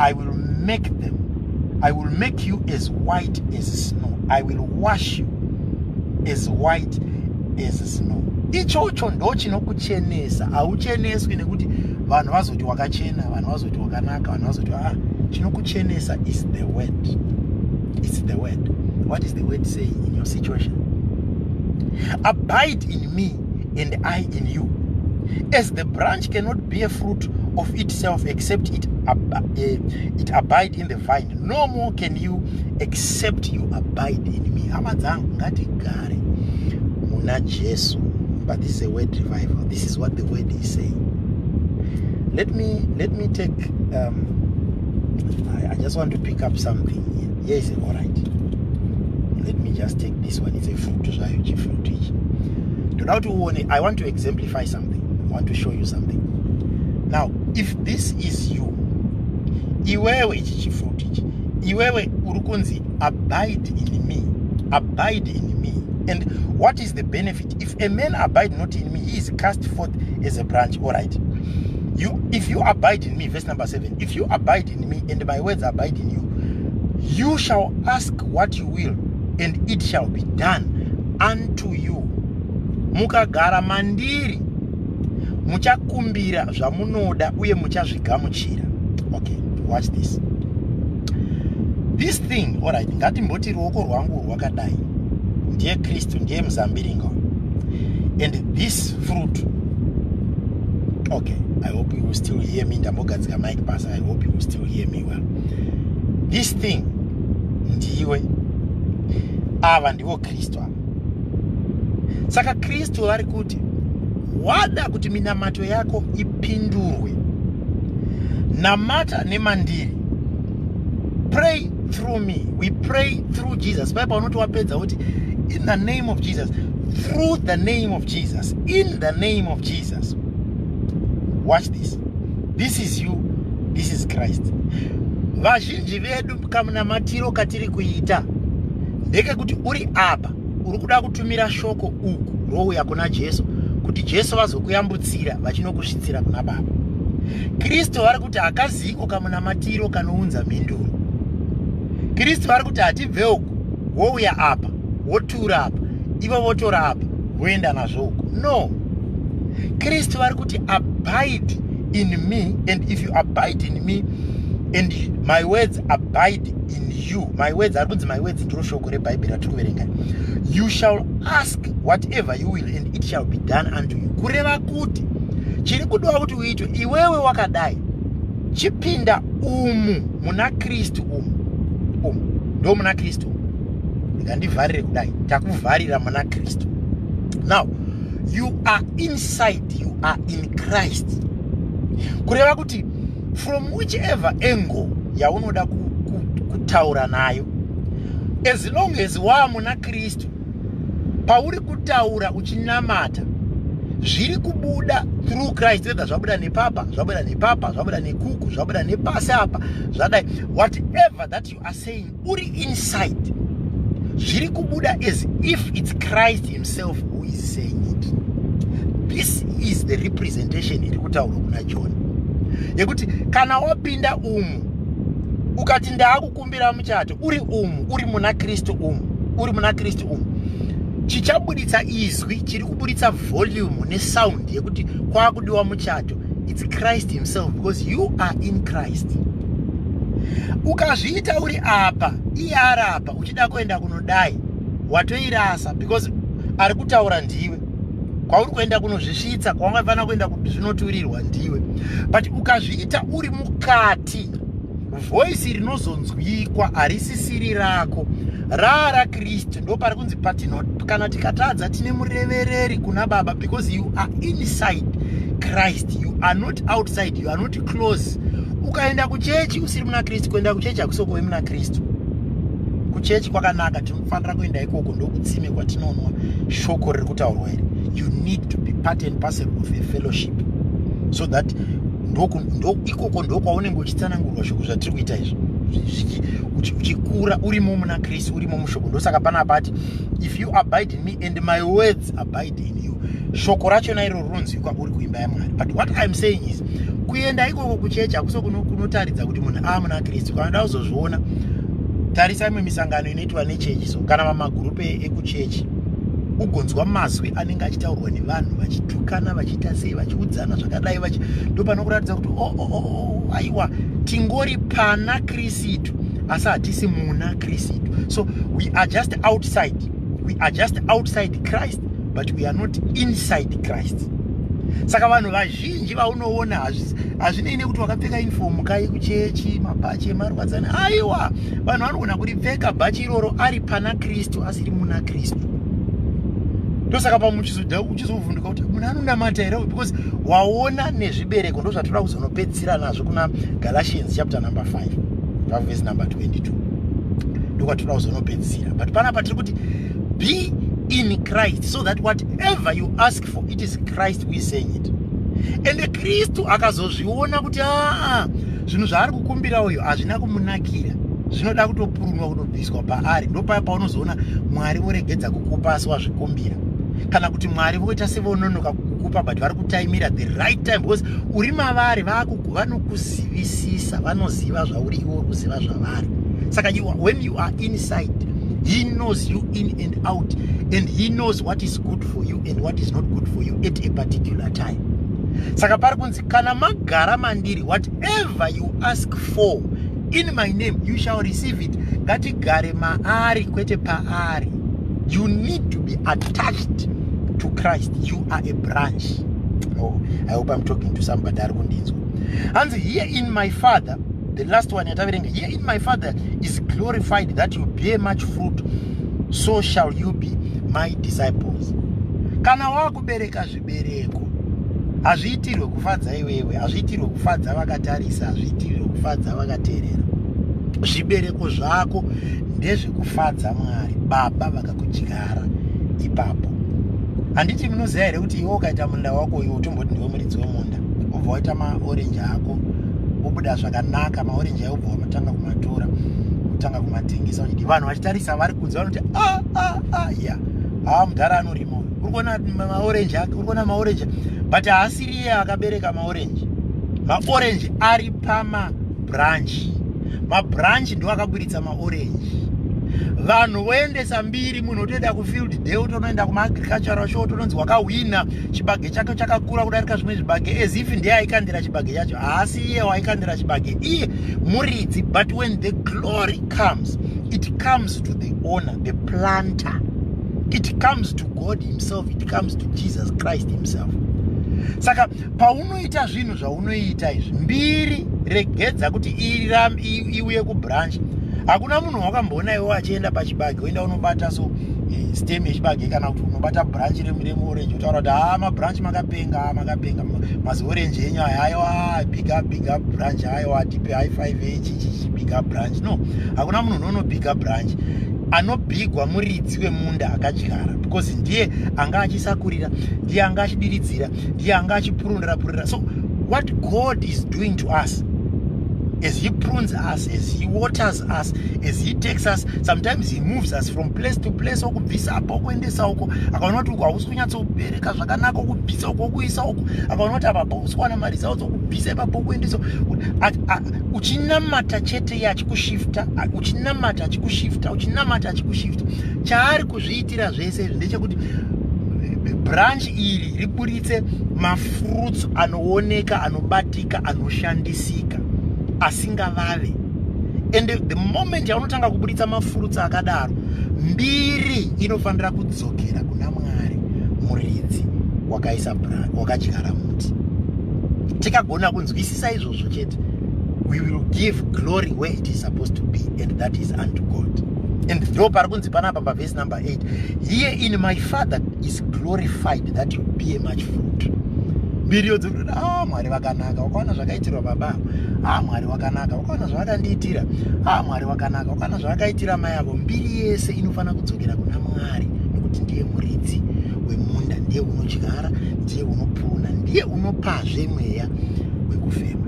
I will make you as white as snow. I will wash you as white as snow. Ichocho ndo chinokuchenesa. Haucheneswi nekuti vanhu vazoti wakachena, vanhu vazoti wakanaka, vanhu vazoti chinokuchenesa is the word. It's the word. What is the word saying in your situation? Abide in me and I in you. As the branch cannot bear fruit of itself except it abide in the vine, no more can you except you abide in me. Amadzangu ngatigare muna Jesu. But this is a word revival. This is what the word is saying. Let me take I just want to pick up something here. Yes, all right. Let me just take this one. It's a fruit. I want to exemplify something. I want to show you something. Now, if this is you, iwewe ichi chifruit ichi, iwewe urukunzi abide in me, abide in me. And what is the benefit? If a man abide not in me, he is cast forth as a branch. All right. If you abide in me, verse number 7. If you abide in me and my words abide in you, you shall ask what you will, and it shall be done unto you. Mukagara mandiri, muchakumbira zvamunoda uye muchazvigamuchira. Okay, watch this. This thing, all right, ngatimboti ruoko rwangu rwakadai. Ndiye Kristu, ndiye mzambiringa. And this fruit, okay, I hope you will still hear me. Ndambogadzika mic pass. I hope you will still hear me well. This thing, ndiwe ava ndiwo Kristu. Saka Kristu vari kuti wada kuti minamato yako ipindurwe, namata nemandiri. Pray through me. We pray through Jesus. Bible not wapedza kuti in the name of Jesus, through the name of Jesus, in the name of Jesus. Watch this. This is you. This is Christ. Vazhinji vedu kamunamatiro katiri kuita ndeke kuti uri apa uri kuda kutumira shoko uku rouya kuna Jesu kuti Jesu vazokuyambutsira vachinokusvitsira kuna Baba. Kristu vari kuti akaziko kamunamatiro kanounza mhinduro. Kristu vari kuti hatibve uku wouya apa wotura apa ivo votora apa voenda nazvo uku. No. Kristu vari kuti abide in me, and if you abide in me and my words abide in you. My words are my words ndiro shoko reBhayibheri ratiri kuverenga. You shall ask whatever you will and it shall be done unto you. Kureva kuti chiri kudiwa kuti uitwe iwewe wakadai chipinda umu muna Kristu umu ndo muna Kristu. Ndikandivharire kudai takuvharira muna Kristu. Now you are inside, you are in Christ. Kureva kuti from whichever angle yaunoda kutaura nayo, as long as wamuna Kristu, pauri kutaura uchinamata, zviri kubuda through Christ, whether zvabuda nepapa, zvabuda nepapa, zvabuda nekuku, zvabuda nepasi apa, zvadai, whatever that you are saying, uri inside, zviri kubuda as if it's Christ himself who is saying it. This is the representation iri kutaura kuna John. Yekuti kana wapinda ukati ndaakukumbira muchato, uri muna Kristu uri muna Kristu chichabuditsa izwi, chiri kubuditsa volume nesound yekuti kwakudiwa muchato, it's Christ himself, because you are in Christ. Ukazviita uri apa, iye ari apa, uchida kuenda kunodai, watoirasa, because ari kutaura ndiwe. Kwauri kuenda kunozvisvitsa, kwaungafana kuenda zvinoturirwa ndiwe. But ukazviita uri mukati, voice rinozonzwikwa harisisiri rako, rara Kristu, ndo pari kunzi kana tikatadza tine murevereri kuna Baba, because you are inside Christ, you are not outside, you are not close. Ukaenda kuchechi usiri muna Kristu, kuenda kuchechi hakusokuve muna Kristu. Kuchechi kwakanaka, tinofanira kuenda ikoko, ndokutsime kwatinonwa shoko riri kutaurwa iri. You need to be part and parcel of a fellowship, so that ikoko ndo kwaunenge uchitsanangurwa shoko zvatiri kuita izvi, uchikura urimo muna Kristu, urimo mushoko. Ndosaka panapa ati if you abide in me and my words abide in you, shoko rachona iro rinonzwikwa uri kuimba yaMwari. But what I'm saying is, kuenda ikoko kuchechi hakuso kunotaridza kuti munhu muna Kristu. Kana da uzozviona, tarisa imwe misangano inoitwa nechechi, so kana mamagurupu ekuchechi, ugonzwa mazwi anenge achitaurwa nevanhu vachitukana, vachiita sei, vachiudzana zvakadai, ndo panokuratidza kuti aiwa, tingori pana Kristu asi hatisi muna Kristu. So we are just outside Christ, but we are not inside Christ. Saka vanhu vazhinji vaunoona hazvinei kuti wakapfeka uniform kai kuchechi, mabhachi emarwadzana, aiwa, vanhu vanogona kuripfeka bhachi iroro ari pana Kristu asiri muna Kristu. Ndosaka uchizovhunduka kuti munhu anonamata here, because waona nezvibereko. Ndo zvatoda kuzonopedzisira nazvo kuna Galatians chapter number 5 verse number 22. Ndokwatoda kuzonopedzisira. But panapa tiri kuti be in Christ, so that whatever you ask for, it is Christ who is saying it. And Kristu akazozviona kuti zvinhu zvaari kukumbira uyo hazvina kumunakira, zvinoda kutopurunwa, kutobviswa paari. Ndo paya paunozoona Mwari voregedza kukupa asi wazvikumbira, kana kuti Mwari voita sevononoka kukupa, but vari kutaimira the right time, because uri mavari vanokuzivisisa, vanoziva zvauri iwe uri kuziva zvavari. Saka when you are inside, he knows you in and out, and he knows what is good for you and what is not good for you at a particular time. Saka pari kunzi kana magara mandiri, whatever you ask for in my name you shall receive it. Ngatigare maari kwete paari. You need to be attached to Christ. You are a branch. Oh, I hope I'm talking to somebody. And here in my Father, the last one, here in my Father is glorified, that you bear much fruit, so shall you be my disciples. Kana wakubereka zvibereko, hazviitirwe kufadza iwewe, hazviitirwe kufadza vakatarisa, hazviitirwe kufadza vakateerera. Zvibereko zvako ndezvekufadza Mwari, Baba vakakudyara ipapo. Handiti munoziva here kuti iwe ukaita munda wako iwe utomboti ndiwe muridzi wemunda, ubva waita maorenji ako, obuda zvakanaka, maorenji ayo ubva wamatanga kumatora, kutanga kumatengesa, uchiti vanhu vachitarisa vari kunze vanoti mudhara anorima uyu, uri kuona maorenji ake, uri kuona maorenji, but haasiri iye akabereka maorenji. Maorenji ari pamabranchi, mabranchi ndo akaburitsa maorenji. Vanhu voendesa mbiri, munhu utoenda kufield day, utonoenda kumaagricultural show, utononzi wakawina, chibage chake chakakura kudarika zvimwe zvibage, as if ndiye aikandira chibage chacho. Haasi iye waikandira chibage, iye muridzi. But when the glory comes, it comes to the owner, the planter. It comes to God himself, it comes to Jesus Christ himself. Saka paunoita zvinhu zvaunoita izvi, mbiri regedza kuti iuye kubranch. Hakuna munhu wakamboona iwe achienda pachibage, woenda unobata so stem yechibage kana kuti unobata branch remuorange utaura kuti mabranch makapenga mazi orange yenyu aiwa big up branch aiwa tipe high 5 echi big up branch. No, hakuna munhu unono big up branch. Anobhigwa muridzi wemunda akadyara, because ndiye anga achisakurira, ndiye anga achidiridzira, ndiye anga achipurundira. So what God is doing to us, as he prunes us, as he waters us, as he takes us, sometimes he moves us from place to place, okubvisa apo kuendesa uko, akaona kuti uko hausi kunyatsobereka zvakanaka, okubvisa uko kuisa uko, akaona kuti apa hausi kuwana mari zawo, okubvisa ipapo kuendesa. Uchinamata chete yachikushifta, uchinamata achikushifta. Chaari kuzviitira zvese ndechekuti branch iri riburitse mafruits anooneka, anobatika, anoshandisika, asingavave. And the moment yaunotanga kuburitsa mafruits akadaro, mbiri inofanira kudzokera kuna Mwari muridzi wakaisa wakadyara muti. Tikagona kunzwisisa izvozvo chete, we will give glory where it is supposed to be, and that is unto God. And ndo pari kunzi panapa paverse number 8, here in my Father is glorified that you bear much fruit. Mbiri dzokuti Mwari wakanaka, wakaona zvakaitirwa baba, Mwari wakanaka, wakaona zvavakandiitira, Mwari wakanaka, wakaona zvavakaitira mai avo. Mbiri yese inofana kudzokera kuna Mwari, nekuti ndiye muridzi wemunda, ndiye unodyara, ndiye unopona, ndiye unopazve mweya wekufema.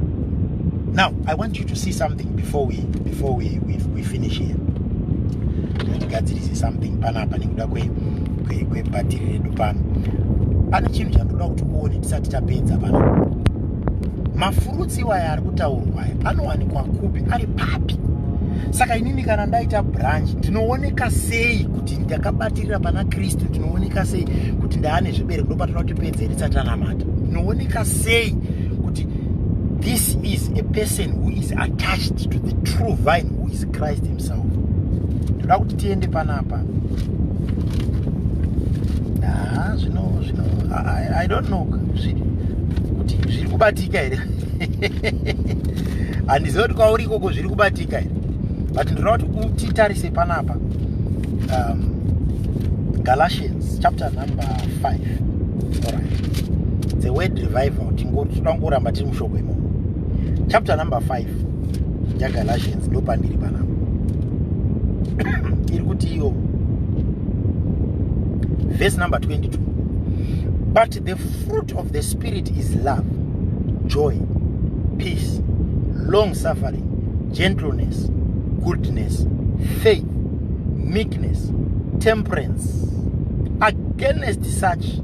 Now, I want you to see something before we finish here. Ndatigadzirise something panapa nekuda kwebhatiri redu pano. Pane chinhu chandoda kuti uone tisati tapedza pano. Mafurutsi iwaya ari kutaurwa aya anowanikwa kupi, ari papi? Saka inini kana ndaita branch, ndinooneka sei kuti ndakabatirira pana Kristu? Ndinooneka sei kuti ndaane zvibereko? Ndopatinoda kuti tipedze tisati tanamata. Ndinooneka sei kuti this is a person who is attached to the true vine, who is Christ himself? Ndoda kuti tiende panapa. I don't know kuti zviri kubatika here. Handizivi kuti kwauri ikoko zviri kubatika here, but ndinoda kuti titarise panapa. Galatians chapter number 5. Alright, the word revival toda ngoramba tiri mushoko imomo. Chapter number 5 yaGalatians ndo pandiri panapa. Iri kuti iyo verse number 22. But the fruit of the Spirit is love, joy, peace, long-suffering, gentleness, goodness, faith, meekness, temperance. Against such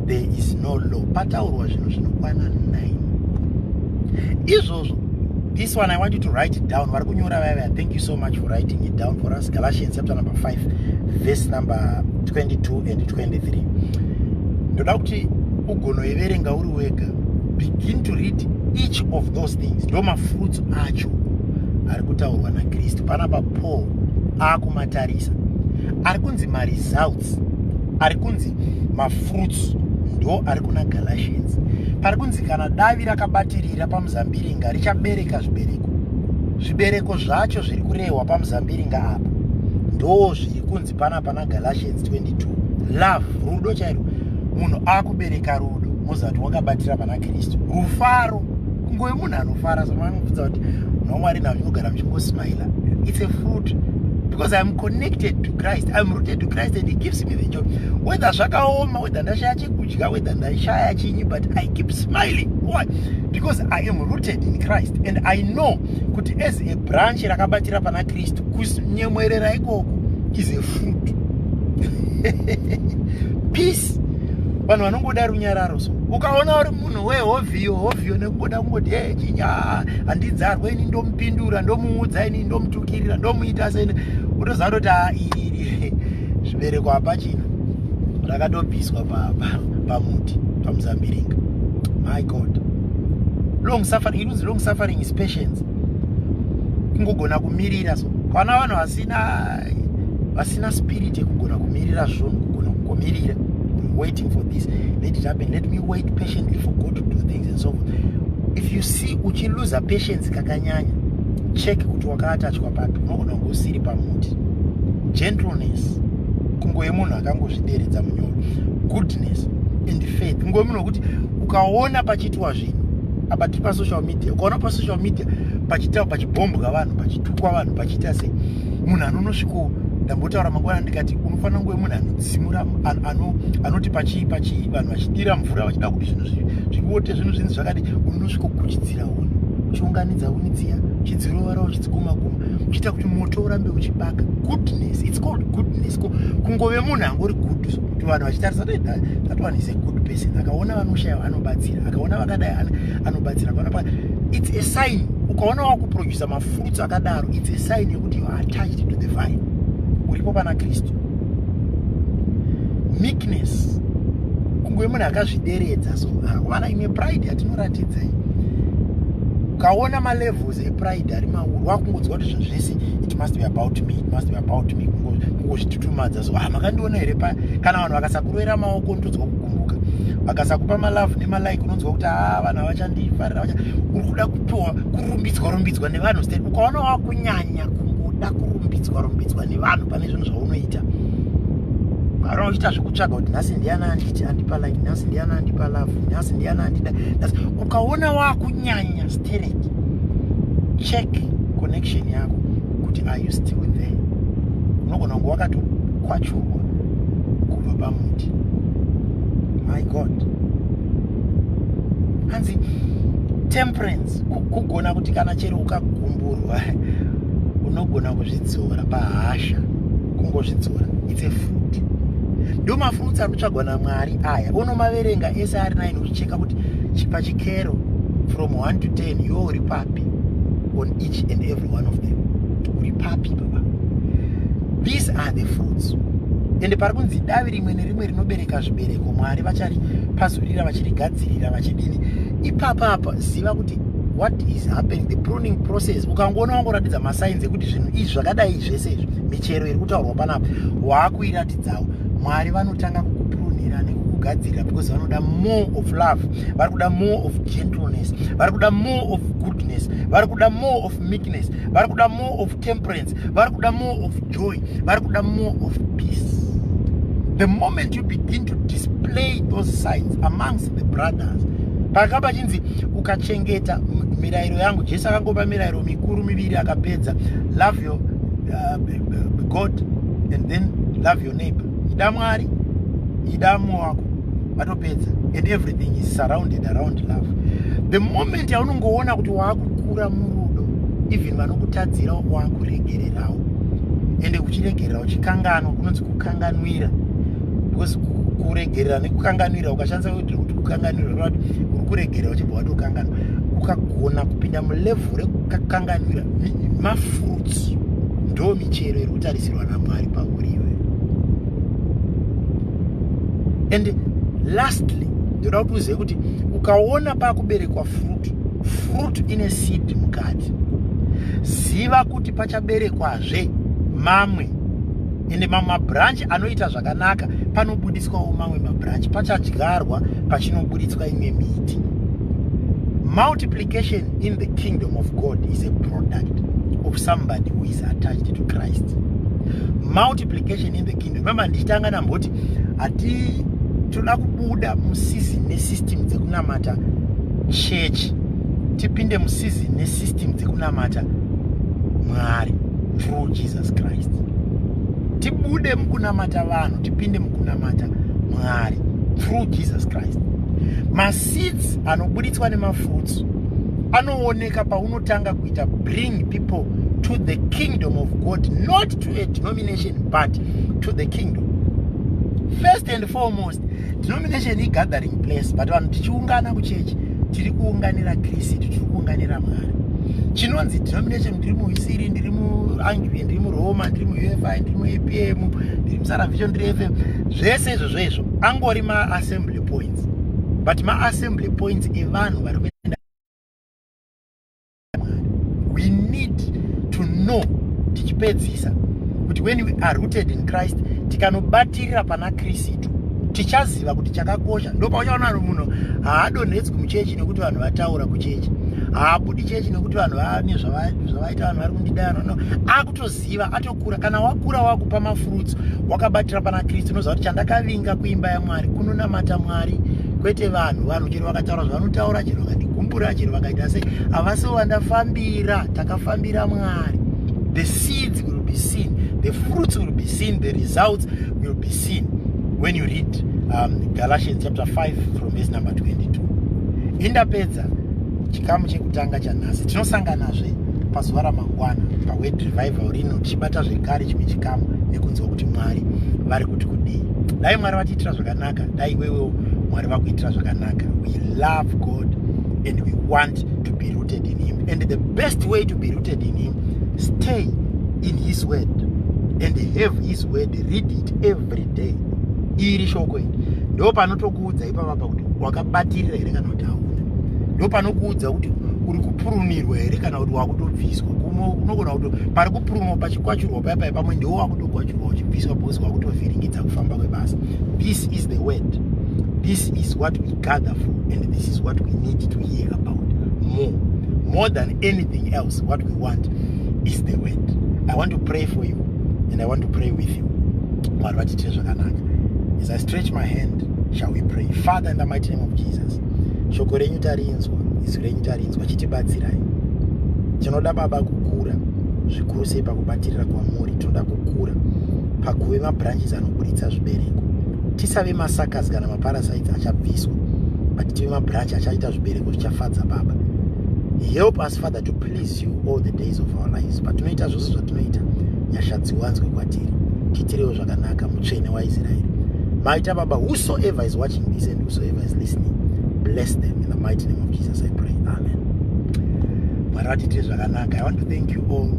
there is no law. Pataurwa zvinhu zvinokwana 9. Izvozvo, this one I want you to write it down. Thank you so much for writing it down for us. Galatians chapter number 5, verse number 22 and 23. Ndoda kuti ugonoeverenga uri wega. Begin to read each of those things. Ndo mafruits acho ari kutaurwa naKristu. Panapa Paul akumatarisa. Ari kunzi results, ari kunzi mafruits, ndo ari kuna Galatians. Pari kunzi kana davi rakabatirira pamuzambiringa richabereka zvibereko. Zvibereko zvacho zviri kurehwa pamuzambiringa apa ndo zviri kunzi panapa naGalatians 22. Love, rudo chairo. Munhu akubereka rudo muzati wakabatira pana Kristu. Rufaro, kungowe munhu anofara. Somanobvudza kuti naMwari navogara muchingosmaila. It's a fruit, because I'm connected to Christ, I'm rooted to Christ, and he gives me the joy. Whether zvakaoma, whether ndashaya chekudya, whether ndashaya chinyi, but I keep smiling. Why? Because I am rooted in Christ, and I know kuti as a branch rakabatira pana Kristu, kunyemwerera ikoko is a fruit. Peace. Vanhu vanongoda runyararo. So ukaona uri munhu wehovhiyo nekungoda kungoti chinya handidzarwe ini ndomupindura, ndomuudza ini ndomutukirira, ndomuita sene, unoziva kuti zvibereko hapachina, rakatobviswa pamuti pamuzambiringa. My God. Long suffering, inonzi long suffering is patience. Kungogona kumirira. So kana vanhu vasina spirit yekugona kumirira zvinhu, kugona kumirira, waiting for this, let it happen, let me wait patiently for God to do things and so forth. If you see uchiluza patience kakanyanya, check kuti wakatachwa papi, unogona kungosiri pamuti. Gentleness, kungove munhu akangozvideredza munyoro. Goodness and faith. Kungove munhu wekuti ukaona pachiitwa zvinhu apa tiri pasocial media, ukaona pasocial media pachitaura, pachibhombwa vanhu, pachitukwa vanhu, pachiita sei, munhu anonosviko ndambotaura mangwana ndikati unofanira kunge munhu anodzimura, anoti vanhu vachidira mvura vachida kuti zvinhu zvivote, zvinhu zvakadi, unosviko kuchidzira huni, uchiunganidza huni dziya, uchidzirovara uchidzikumakuma, uchiita kuti moto urambe uchibaka. Goodness, it's called goodness. Kungove munhu angori good, kuti vanhu vachitarisa that one is a good person, akaona vanoshayiwa anobatsira, akaona vakadai anobatsira, it's a sign. Ukaona wakuproducer mafruits akadaro, it's a sign yekuti you are attached to the vine, uripo pana Kristu. Meekness, kungove munhu akazvideredza. So vana ine pride yatinoratidza, ukaona malevels epride ari mauru, wakungodzwa kuti zvese it must be about me, it must be about me, kungozvitutumadza. So makandiona here kana vanhu vakasakurovera maoko unotodzwa kukumbuka, vakasakupa malove nemalike unonzwa kuti vanhu havachandifarira, uri kuda kupiwa kurumbidzwa nevanhu state. Ukaona wakunyanya kungoda kurumbidzwa nevanhu pane zvinhu zvaunoita, vana uchiita zvekutsvaga kuti nhasi ndiana andipa like, nhasi ndiana andipa love, nhasi ndiana andida. Ukaona wakunyanya stereki, check connection yako kuti are you still there. Unogona kunge wakatokwachurwa kubva pamuti. My God. Hanzi temperance, kugona kuti kana chero ukagumburwa unogona kuzvidzora pahasha, kungozvidzora. It's a fruit. Ndo mafruits anotsvagwa naMwari aya. Unomaverenga ese ari 9 uchicheka kuti pachikero from 1 to 10 you uri papi on each and every one of them. Uri papi baba. These are the fruits. Ende pari kunzi davi rimwe nerimwe rinobereka zvibereko, Mwari vachari pasurira vachirigadzirira vachidini. Ipapa ziva kuti what is happening, the pruning process. Ukangoona wangoratidza masigns ekuti zvinhu izvi zvakadai zvese izvi, michero iri kutaurwa panapa wakuiratidzawo, Mwari vanotanga kukuprunira nekukugadzirira because vanoda more of love, vari kuda more of gentleness, vari kuda more of goodness, vari kuda more of meekness, vari kuda more of temperance, vari kuda more of joy, vari kuda more of peace. The moment you begin to display those signs amongst the brothers, pakaba chinzi ukachengeta mirayiro yangu, Jesu akangopa mirayiro mikuru miviri akapedza, love your God and then love your neighbor. Ida Mwari, ida wako, vatopedza, and everything is surrounded around love. The moment yaunongoona kuti wakukura murudo, even vanokutadzira wakuregererawo, ende uchiregerera uchikanganwa, kunonzi kukanganwira, because kuregerera nekukanganwira, ukashandisa kuti kukanganwira uri kuregerera uchibva watokanganwa, ukagona kupinda mulevel rekukanganwira, mafruits ndo michero iri kutarisirwa naMwari pauri iwe. And lastly, ndoda kuti uzive kuti ukaona pakuberekwa fruit ine seed mukati, ziva kuti pachaberekwazve mamwe, ende mamwe mabranch anoita zvakanaka panobudiswawo mamwe mabranch, pachadyarwa pachinobudiswa imwe miti. Multiplication in the kingdom of God is a product of somebody who is attached to Christ. Multiplication in the kingdom. Remember, ndichitanga namboti ati toda kubuda musizini nesystem dzekunamata church, tipinde musizini nesystem dzekunamata Mwari through Jesus Christ. Tibude mukunamata vanhu, tipinde mukunamata Mwari through Jesus Christ. Maseeds anobuditswa nemafruits anooneka paunotanga kuita bring people to the kingdom of God, not to a denomination but to the kingdom. First and foremost, denomination is gathering place, but vanhu tichiungana kuchechi tiri kuunganira Kristu, tiri kuunganira Mwari. Chinonzi denomination, ndiri muIsiri, ndiri muAnglican, ndiri muRoma, ndiri muUFI, ndiri muAPM, ndiri muSalvation, ndiri FM, zvese izvozvo angori ma-assembly points, but ma-assembly points evanhu vari kuenda. We need to know, tichipedzisa kuti when we are rooted in Christ, tikanobatirira pana Kristu tichaziva kuti chakakosha. Ndo pauchaona munhu haadonhedzwi muchechi nekuti vanhu vataura kuchechi, haabudi chechi nekuti vanhu vane zvavaita vanhu vari kundidana no akutoziva atokura. Kana wakura wakupa mafurutsu wakabatira pana Kristu unoziva kuti chandakavinga kuimba yaMwari kunonamata Mwari kwete vanhu chero vakataura zvavanotaura chero vakandigumbura chero vakaita sei havasi vandafambira takafambira Mwari. The seeds will be seen, the fruits will be seen, the results will be seen when you read Galatians chapter 5 from verse number 22. Indapedza chikamu chekutanga chanhasi tinosanganazve pazuva ramangwana paword revival rino tichibata zvekare chimwe chikamu nekunzwa kuti Mwari vari kuti kudii. Dai Mwari vatiitira zvakanaka, dai iwewewo Mwari vakuitira zvakanaka. We love God and we want to be rooted in Him, and the best way to be rooted in Him, stay in His word and have His word, read it every day. Iri shoko iri ndo panotokuudza ipapa kuti wakabatirira here kana kuti hauna. Ndo panokuudza kuti uri kupurunirwa here kana kuti wakutobviswa. Unogona kuti pari kupurunwa pachikwachurwa paya pamwe ndiwo wakutokwachurwa uchibviswa bhosi wakutovhiringidza kufamba kwebasa. This is the word. This is what we gather for, and this is what we need to hear about more than anything else. What we want is the word. I want to pray for you and I want to pray with you. As I stretch my hand, shall we pray? Father, in the mighty name of Jesus, shoko renyu tarinzwa, izwi renyu tarinzwa, chitibatsirai. Tinoda Baba kukura zvikuru sei pakubatirira kwamuri. Tinoda kukura pakuve mabranches anoburitsa zvibereko. Tisave masakasi kana maparasites achabviswa, but tive mabranch achaita zvibereko zvichafadza Baba. Help us, Father, to please you all the days of our lives. But tinoita zvose zvatinoita nyasha dziwanzwe kwatiri. Tiitirewo zvakanaka mutsvene waIsraeri. Maita Baba, whosoever is watching this and whosoever is listening, bless them in the mighty name of Jesus I pray. Amen. Mwari vatiitire zvakanaka. I want to thank you all.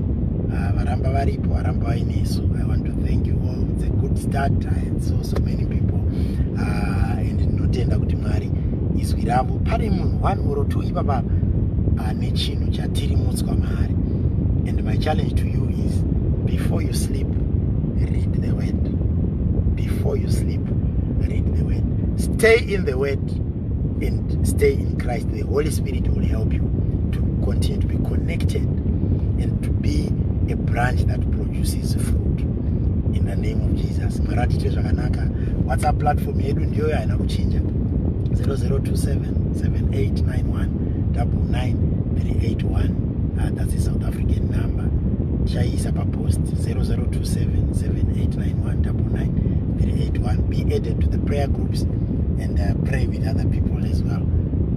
Varamba varipo, varamba vainesu. I want to thank you all. It's a good start. I had so many people. And ndinotenda kuti Mwari izwi ravo pane munhu 1 or 2 ipapa nechinhu chatirimutswa maari. And my challenge to you is, before you sleep, read the word. Before you sleep, read the word. Stay in the word and stay in Christ. The Holy Spirit will help you to continue to be connected and to be a branch that produces fruit. In the name of Jesus. Maratite zvakanaka. WhatsApp platform yedu ndiyo haina kuchinja. 0027789199 that's a South African number. Chaisa pa post 0027789199 Be added to the prayer groups and pray with other people as well.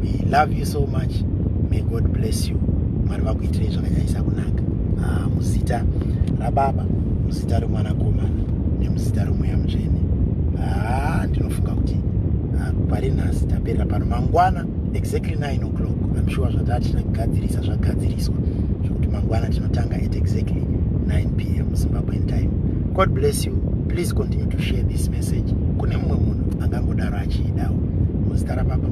We love you so much. May God bless you. Mwari vakuitire zvakanyanyisa kunaka. Muzita raBaba, muzita romwanakomana nemuzita romweya mutsvene. Ndinofunga kuti pari nhasi taperera pano mangwana exactly 9 o'clock. I'm sure zvatati tinogadzirisa zvagadziriswa zvokuti mangwana tinotanga at exactly 9 p.m. Zimbabwean time. God bless you. Please continue to share this message. Kune mumwe munhu angangodaro achiidawo. Muzita raBaba